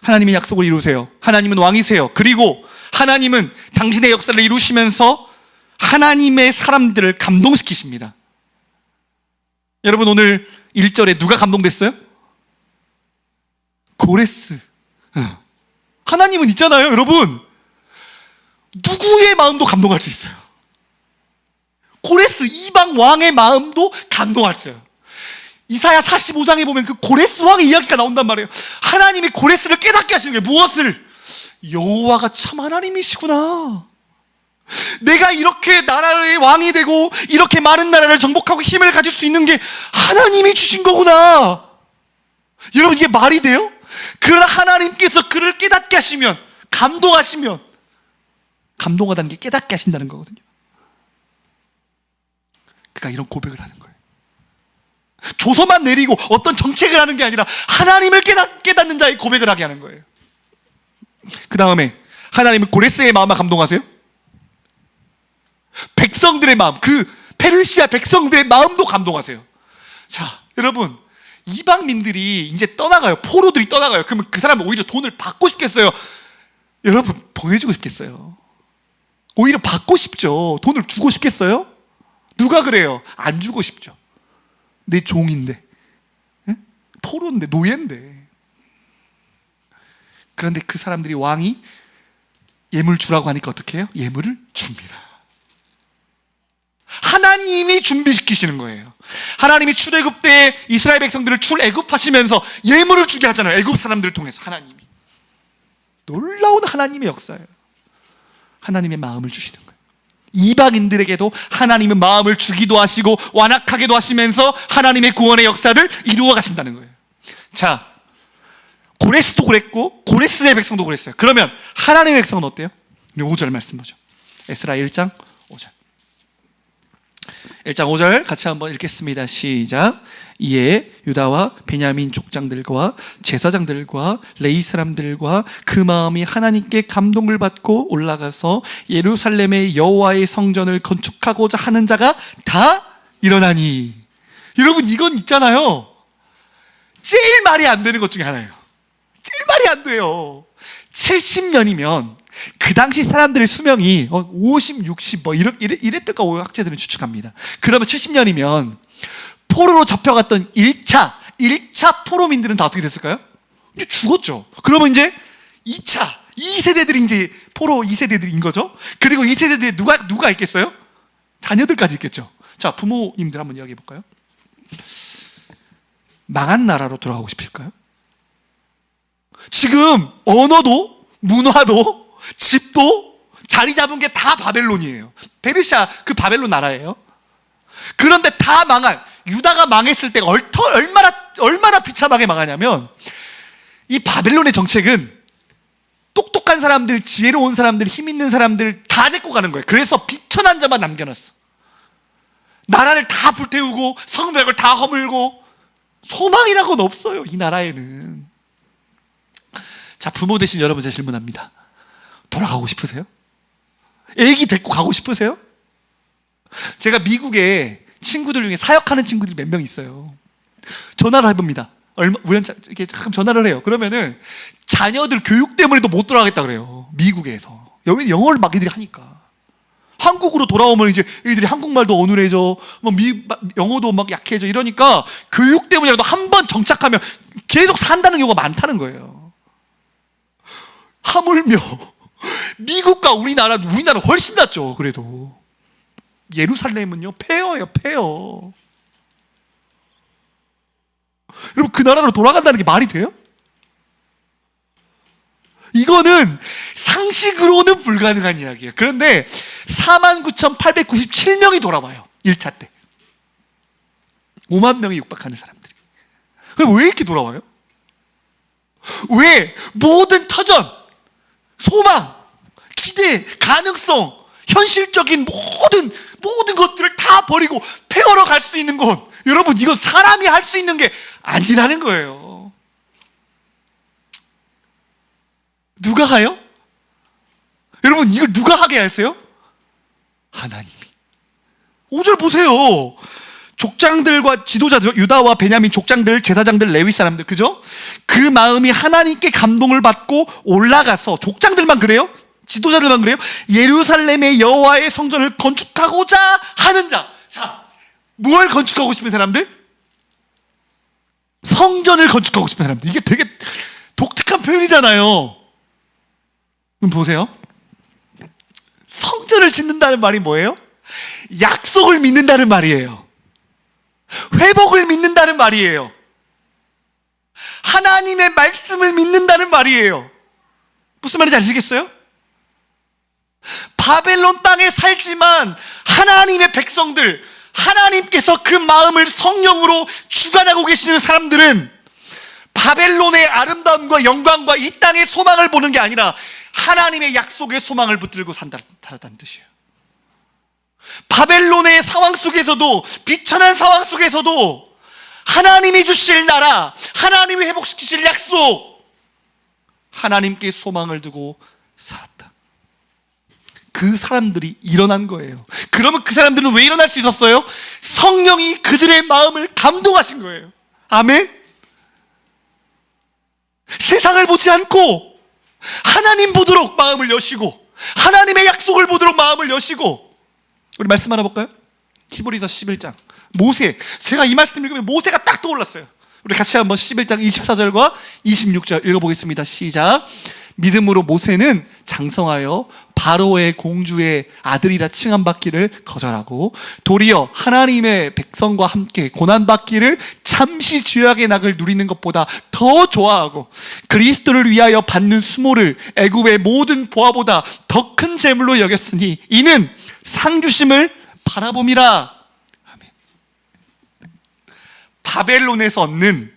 [SPEAKER 1] 하나님의 약속을 이루세요. 하나님은 왕이세요. 그리고 하나님은 당신의 역사를 이루시면서 하나님의 사람들을 감동시키십니다. 여러분 오늘 1절에 누가 감동됐어요? 고레스. 하나님은 있잖아요, 여러분. 누구의 마음도 감동할 수 있어요. 고레스, 이방 왕의 마음도 감동할 수 있어요. 이사야 45장에 보면 그 고레스 왕의 이야기가 나온단 말이에요. 하나님이 고레스를 깨닫게 하시는 게 무엇을? 여호와가 참 하나님이시구나. 내가 이렇게 나라의 왕이 되고 이렇게 많은 나라를 정복하고 힘을 가질 수 있는 게 하나님이 주신 거구나. 여러분, 이게 말이 돼요? 그러나 하나님께서 그를 깨닫게 하시면, 감동하시면, 감동하다는 게 깨닫게 하신다는 거거든요. 그러니까 이런 고백을 하는 거예요. 조서만 내리고 어떤 정책을 하는 게 아니라 하나님을 깨닫는 자의 고백을 하게 하는 거예요. 그 다음에 하나님은 고레스의 마음을 감동하세요. 백성들의 마음, 그 페르시아 백성들의 마음도 감동하세요. 자, 여러분, 이방민들이 이제 떠나가요. 포로들이 떠나가요. 그러면 그 사람은 오히려 돈을 받고 싶겠어요? 여러분, 보내주고 싶겠어요? 오히려 받고 싶죠. 돈을 주고 싶겠어요? 누가 그래요? 안 주고 싶죠. 내 종인데, 포로인데, 노예인데. 그런데 그 사람들이, 왕이 예물 주라고 하니까 어떻게 해요? 예물을 줍니다. 하나님이 준비시키시는 거예요. 하나님이 출애굽 때 이스라엘 백성들을 출애굽하시면서 예물을 주게 하잖아요. 애굽 사람들을 통해서. 하나님이, 놀라운 하나님의 역사예요. 하나님의 마음을 주시는 거예요. 이방인들에게도 하나님은 마음을 주기도 하시고 완악하게도 하시면서 하나님의 구원의 역사를 이루어 가신다는 거예요. 자, 고레스도 그랬고 고레스의 백성도 그랬어요. 그러면 하나님의 백성은 어때요? 5절 말씀 보죠. 에스라 1장 5절. 1장 5절 같이 한번 읽겠습니다. 시작. 이에 유다와 베냐민 족장들과 제사장들과 레위 사람들과 그 마음이 하나님께 감동을 받고 올라가서 예루살렘의 여호와의 성전을 건축하고자 하는 자가 다 일어나니. 여러분, 이건 있잖아요, 제일 말이 안 되는 것 중에 하나예요. 제일 말이 안 돼요. 70년이면 그 당시 사람들의 수명이 50, 60 뭐 이랬을까 학자들은 추측합니다. 그러면 70년이면 포로로 잡혀갔던 1차 포로민들은 다 어떻게 됐을까요? 이제 죽었죠. 그러면 이제 2세대들이 이제 포로 2세대들인 거죠. 그리고 2세대들이 누가 있겠어요? 자녀들까지 있겠죠. 자, 부모님들 한번 이야기해 볼까요? 망한 나라로 돌아가고 싶으실까요? 지금 언어도 문화도 집도 자리 잡은 게 다 바벨론이에요. 페르시아 그 바벨론 나라예요. 그런데 다 망한, 유다가 망했을 때가 얼마나 비참하게 망하냐면, 이 바벨론의 정책은 똑똑한 사람들, 지혜로운 사람들, 힘 있는 사람들 다 데리고 가는 거예요. 그래서 비천한 자만 남겨놨어. 나라를 다 불태우고 성벽을 다 허물고 소망이라고는 없어요, 이 나라에는. 자, 부모 되신 여러분, 제 질문합니다. 돌아가고 싶으세요? 애기 데리고 가고 싶으세요? 제가 미국에 친구들 중에 사역하는 친구들이 몇 명 있어요. 전화를 해봅니다. 우연치 이렇게 가끔 전화를 해요. 그러면은 자녀들 교육 때문에도 못 돌아가겠다 그래요, 미국에서. 영어를 막 애들이 하니까. 한국으로 돌아오면 이제 애들이 한국말도 어눌해져, 영어도 막 약해져, 이러니까 교육 때문이라도 한 번 정착하면 계속 산다는 경우가 많다는 거예요. 하물며 미국과 우리나라 훨씬 낫죠. 그래도 예루살렘은요, 폐허예요, 폐허. 여러분, 그 나라로 돌아간다는 게 말이 돼요? 이거는 상식으로는 불가능한 이야기예요. 그런데 49,897명이 돌아와요, 1차 때. 5만 명이 육박하는 사람들이. 그럼 왜 이렇게 돌아와요? 왜? 모든 터전, 소망, 기대, 가능성, 현실적인 모든 것들을 다 버리고 폐허로 갈 수 있는 곳, 여러분, 이건 사람이 할 수 있는 게 아니라는 거예요. 누가 가요? 여러분, 이걸 누가 하게 하세요? 하나님이. 5절 보세요. 족장들과 지도자들, 유다와 베냐민 족장들, 제사장들, 레위 사람들, 그죠? 그 마음이 하나님께 감동을 받고 올라가서, 족장들만 그래요? 지도자들만 그래요? 예루살렘의 여호와의 성전을 건축하고자 하는 자. 자, 뭘 건축하고 싶은 사람들? 성전을 건축하고 싶은 사람들. 이게 되게 독특한 표현이잖아요. 그럼 보세요. 성전을 짓는다는 말이 뭐예요? 약속을 믿는다는 말이에요. 회복을 믿는다는 말이에요. 하나님의 말씀을 믿는다는 말이에요. 무슨 말인지 아시겠어요? 바벨론 땅에 살지만 하나님의 백성들, 하나님께서 그 마음을 성령으로 주관하고 계시는 사람들은 바벨론의 아름다움과 영광과 이 땅의 소망을 보는 게 아니라 하나님의 약속의 소망을 붙들고 산다는 뜻이에요. 바벨론의 상황 속에서도, 비천한 상황 속에서도 하나님이 주실 나라, 하나님이 회복시키실 약속, 하나님께 소망을 두고 살았다. 그 사람들이 일어난 거예요. 그러면 그 사람들은 왜 일어날 수 있었어요? 성령이 그들의 마음을 감동하신 거예요. 아멘. 세상을 보지 않고 하나님 보도록 마음을 여시고, 하나님의 약속을 보도록 마음을 여시고. 우리 말씀 하나 볼까요? 히브리서 11장 모세. 제가 이 말씀 읽으면 모세가 딱 떠올랐어요. 우리 같이 한번 11장 24절과 26절 읽어보겠습니다. 시작. 믿음으로 모세는 장성하여 바로의 공주의 아들이라 칭함받기를 거절하고 도리어 하나님의 백성과 함께 고난받기를 잠시 죄악의 낙을 누리는 것보다 더 좋아하고 그리스도를 위하여 받는 수모를 애굽의 모든 보화보다 더 큰 재물로 여겼으니 이는 상 주심을 바라봄이라. 아멘. 바벨론에서 얻는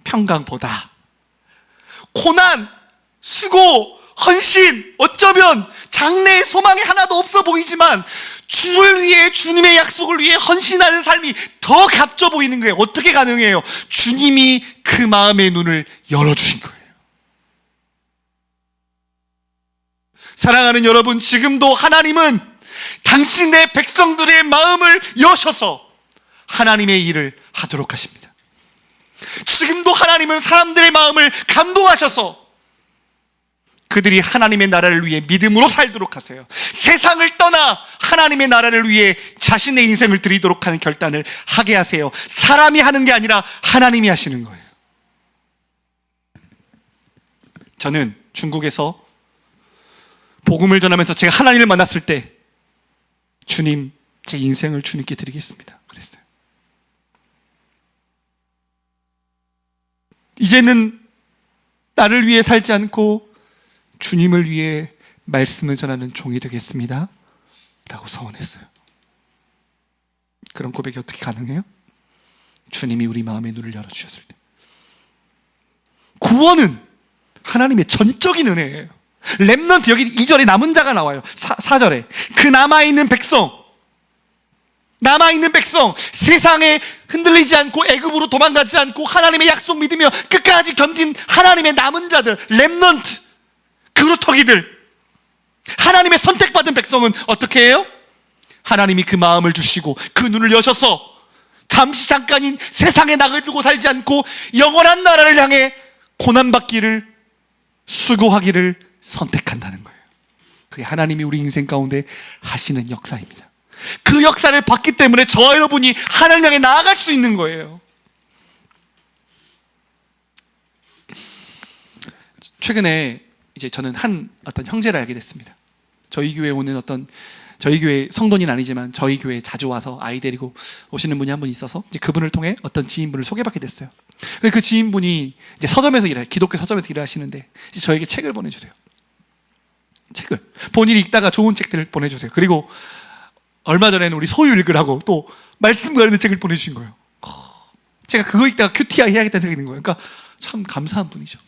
[SPEAKER 1] 평강보다 고난, 수고, 헌신, 어쩌면 장래의 소망이 하나도 없어 보이지만 주를 위해, 주님의 약속을 위해 헌신하는 삶이 더 값져 보이는 거예요. 어떻게 가능해요? 주님이 그 마음의 눈을 열어주신 거예요. 사랑하는 여러분, 지금도 하나님은 당신의 백성들의 마음을 여셔서 하나님의 일을 하도록 하십니다. 지금도 하나님은 사람들의 마음을 감동하셔서 그들이 하나님의 나라를 위해 믿음으로 살도록 하세요. 세상을 떠나 하나님의 나라를 위해 자신의 인생을 드리도록 하는 결단을 하게 하세요. 사람이 하는 게 아니라 하나님이 하시는 거예요. 저는 중국에서 복음을 전하면서 제가 하나님을 만났을 때 주님, 제 인생을 주님께 드리겠습니다 그랬어요. 이제는 나를 위해 살지 않고 주님을 위해 말씀을 전하는 종이 되겠습니다 라고 서원했어요. 그런 고백이 어떻게 가능해요? 주님이 우리 마음의 눈을 열어주셨을 때. 구원은 하나님의 전적인 은혜예요. 렘넌트, 여기 2절에 남은 자가 나와요. 4절에 그 남아있는 백성, 세상에 흔들리지 않고 애굽으로 도망가지 않고 하나님의 약속 믿으며 끝까지 견딘 하나님의 남은 자들, 렘넌트, 그루터기들, 하나님의 선택받은 백성은 어떻게 해요? 하나님이 그 마음을 주시고 그 눈을 여셔서 잠깐인 세상의 낙을 두고 살지 않고 영원한 나라를 향해 고난받기를, 수고하기를 선택한다는 거예요. 그게 하나님이 우리 인생 가운데 하시는 역사입니다. 그 역사를 봤기 때문에 저와 여러분이 하나님 향해 나아갈 수 있는 거예요. 최근에 이제 저는 한 어떤 형제를 알게 됐습니다. 저희 교회에 오는 저희 교회 성도는 아니지만 저희 교회에 자주 와서 아이 데리고 오시는 분이 한 분 있어서 이제 그분을 통해 어떤 지인분을 소개받게 됐어요. 그래서 그 지인분이 이제 서점에서 기독교 서점에서 일을 하시는데 이제 저에게 책을 보내주세요. 책을 본인이 읽다가 좋은 책들을 보내주세요. 그리고 얼마 전에는 우리 소유 읽으라고 또 말씀 가르는 책을 보내주신 거예요. 제가 그거 읽다가 QTI 해야겠다는 생각이 드는 거예요. 그러니까 참 감사한 분이죠.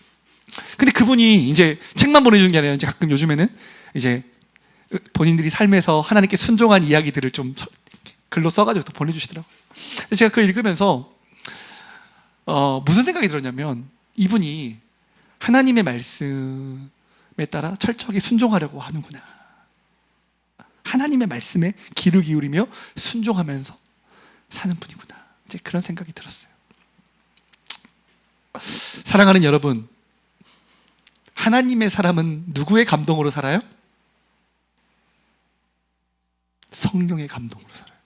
[SPEAKER 1] 근데 그분이 이제 책만 보내주는 게 아니라 이제 가끔 요즘에는 이제 본인들이 삶에서 하나님께 순종한 이야기들을 좀 글로 써가지고 또 보내주시더라고요. 제가 그걸 읽으면서 무슨 생각이 들었냐면 이분이 하나님의 말씀에 따라 철저하게 순종하려고 하는구나. 하나님의 말씀에 귀를 기울이며 순종하면서 사는 분이구나. 이제 그런 생각이 들었어요. 사랑하는 여러분, 하나님의 사람은 누구의 감동으로 살아요? 성령의 감동으로 살아요.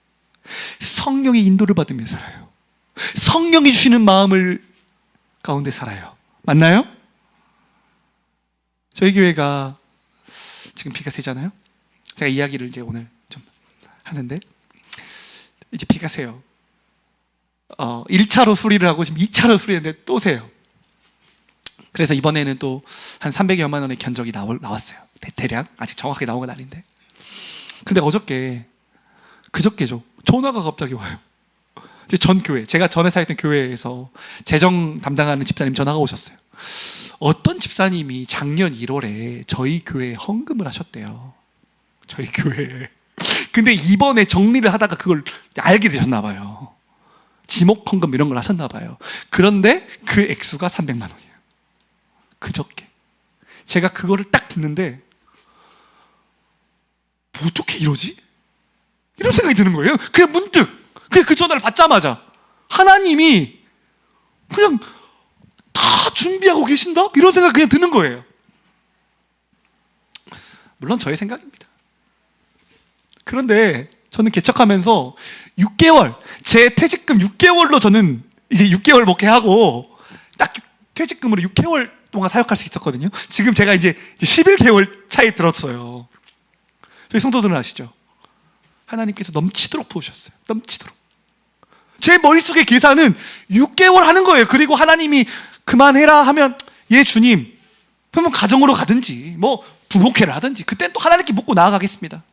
[SPEAKER 1] 성령의 인도를 받으며 살아요. 성령이 주시는 마음을 가운데 살아요. 맞나요? 저희 교회가 지금 비가 새잖아요. 제가 이야기를 이제 오늘 좀 하는데 이제 비가 새요. 1차로 수리를 하고 지금 2차로 수리했는데 또 새요. 그래서 이번에는 또 한 300여만 원의 견적이 나왔어요. 대략 아직 정확하게 나온 건 아닌데 근데 그저께죠. 전화가 갑자기 와요. 전 교회, 제가 전에 살던 교회에서 재정 담당하는 집사님 전화가 오셨어요. 어떤 집사님이 작년 1월에 저희 교회에 헌금을 하셨대요. 저희 교회에. 근데 이번에 정리를 하다가 그걸 알게 되셨나 봐요. 지목 헌금 이런 걸 하셨나 봐요. 그런데 그 액수가 300만 원이에요. 그저께. 제가 그거를 딱 듣는데 뭐 어떻게 이러지? 이런 생각이 드는 거예요. 그냥 문득 그냥 그 전화를 받자마자 하나님이 그냥 다 준비하고 계신다? 이런 생각이 그냥 드는 거예요. 물론 저의 생각입니다. 그런데 저는 개척하면서 6개월, 제 퇴직금 6개월로 저는 이제 6개월 목회하고 딱 퇴직금으로 6개월 동안 사역할 수 있었거든요. 지금 제가 이제 11개월 차에 들었어요. 저희 성도들은 아시죠? 하나님께서 넘치도록 부으셨어요. 넘치도록. 제 머릿속의 계산은 6개월 하는 거예요. 그리고 하나님이 그만해라 하면 예 주님, 그러면 가정으로 가든지 뭐 부목회를 하든지 그땐 또 하나님께 묻고 나아가겠습니다.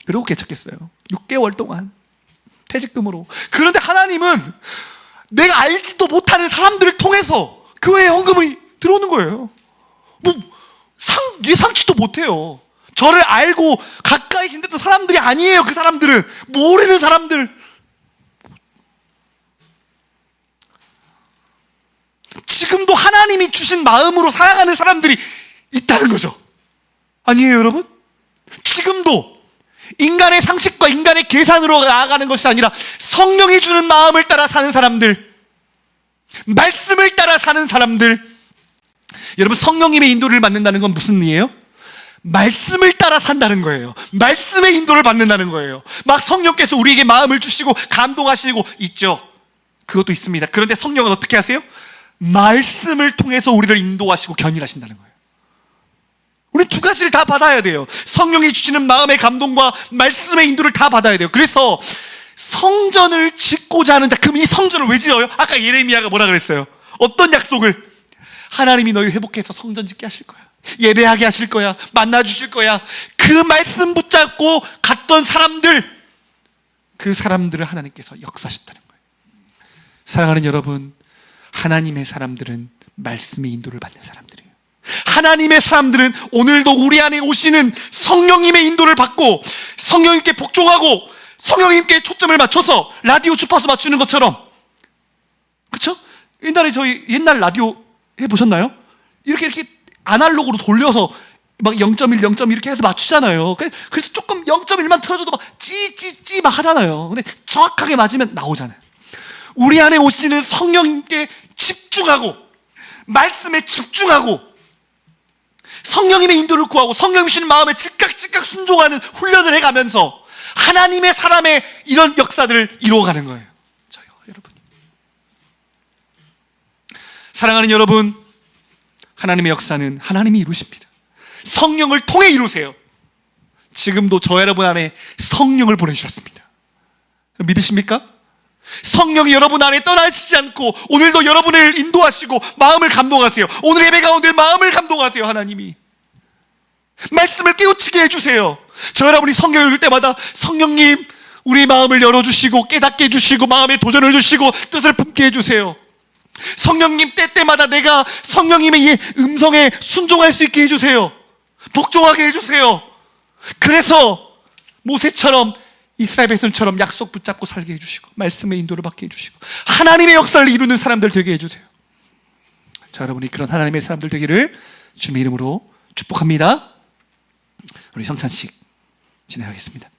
[SPEAKER 1] 그리고 개척했어요. 6개월 동안 퇴직금으로. 그런데 하나님은 내가 알지도 못하는 사람들을 통해서 교회에 헌금이 들어오는 거예요. 뭐 예상치도 못해요. 저를 알고 가까이 지냈던 사람들이 아니에요. 그 사람들은 모르는 사람들. 지금도 하나님이 주신 마음으로 살아가는 사람들이 있다는 거죠. 아니에요, 여러분? 지금도 인간의 상식과 인간의 계산으로 나아가는 것이 아니라 성령이 주는 마음을 따라 사는 사람들, 말씀을 따라 사는 사람들. 여러분, 성령님의 인도를 받는다는 건 무슨 의미예요? 말씀을 따라 산다는 거예요. 말씀의 인도를 받는다는 거예요. 막 성령께서 우리에게 마음을 주시고 감동하시고 있죠. 그것도 있습니다. 그런데 성령은 어떻게 하세요? 말씀을 통해서 우리를 인도하시고 견인하신다는 거예요. 우리 두 가지를 다 받아야 돼요. 성령이 주시는 마음의 감동과 말씀의 인도를 다 받아야 돼요. 그래서 성전을 짓고자 하는 자, 그럼 이 성전을 왜 지어요? 아까 예레미야가 뭐라 그랬어요? 어떤 약속을? 하나님이 너희 회복해서 성전 짓게 하실 거야. 예배하게 하실 거야. 만나주실 거야. 그 말씀 붙잡고 갔던 사람들, 그 사람들을 하나님께서 역사하셨다는 거예요. 사랑하는 여러분, 하나님의 사람들은 말씀의 인도를 받는 사람들이에요. 하나님의 사람들은 오늘도 우리 안에 오시는 성령님의 인도를 받고 성령님께 복종하고 성령님께 초점을 맞춰서 라디오 주파수 맞추는 것처럼, 그쵸? 옛날에 저희 옛날 라디오 해보셨나요? 이렇게 아날로그로 돌려서 막 0.1, 0.1 이렇게 해서 맞추잖아요. 그래서 조금 0.1만 틀어줘도 막 찌찌찌 막 하잖아요. 근데 정확하게 맞으면 나오잖아요. 우리 안에 오시는 성령님께 집중하고 말씀에 집중하고 성령님의 인도를 구하고 성령님 주시는 마음에 즉각 순종하는 훈련을 해가면서 하나님의 사람의 이런 역사들을 이루어가는 거예요. 저요, 여러분이. 사랑하는 여러분, 하나님의 역사는 하나님이 이루십니다. 성령을 통해 이루세요. 지금도 저 여러분 안에 성령을 보내주셨습니다. 믿으십니까? 성령이 여러분 안에 떠나시지 않고 오늘도 여러분을 인도하시고 마음을 감동하세요. 오늘 예배 가운데 마음을 감동하세요. 하나님이 말씀을 깨우치게 해주세요. 저 여러분이 성경을 읽을 때마다 성령님 우리 마음을 열어주시고 깨닫게 해주시고 마음에 도전을 주시고 뜻을 품게 해주세요. 성령님 때때마다 내가 성령님의 이 음성에 순종할 수 있게 해주세요. 복종하게 해주세요. 그래서 모세처럼 이스라엘 백성처럼 약속 붙잡고 살게 해주시고 말씀의 인도를 받게 해주시고 하나님의 역사를 이루는 사람들 되게 해주세요. 자, 여러분이 그런 하나님의 사람들 되기를 주님의 이름으로 축복합니다. 우리 성찬식 진행하겠습니다.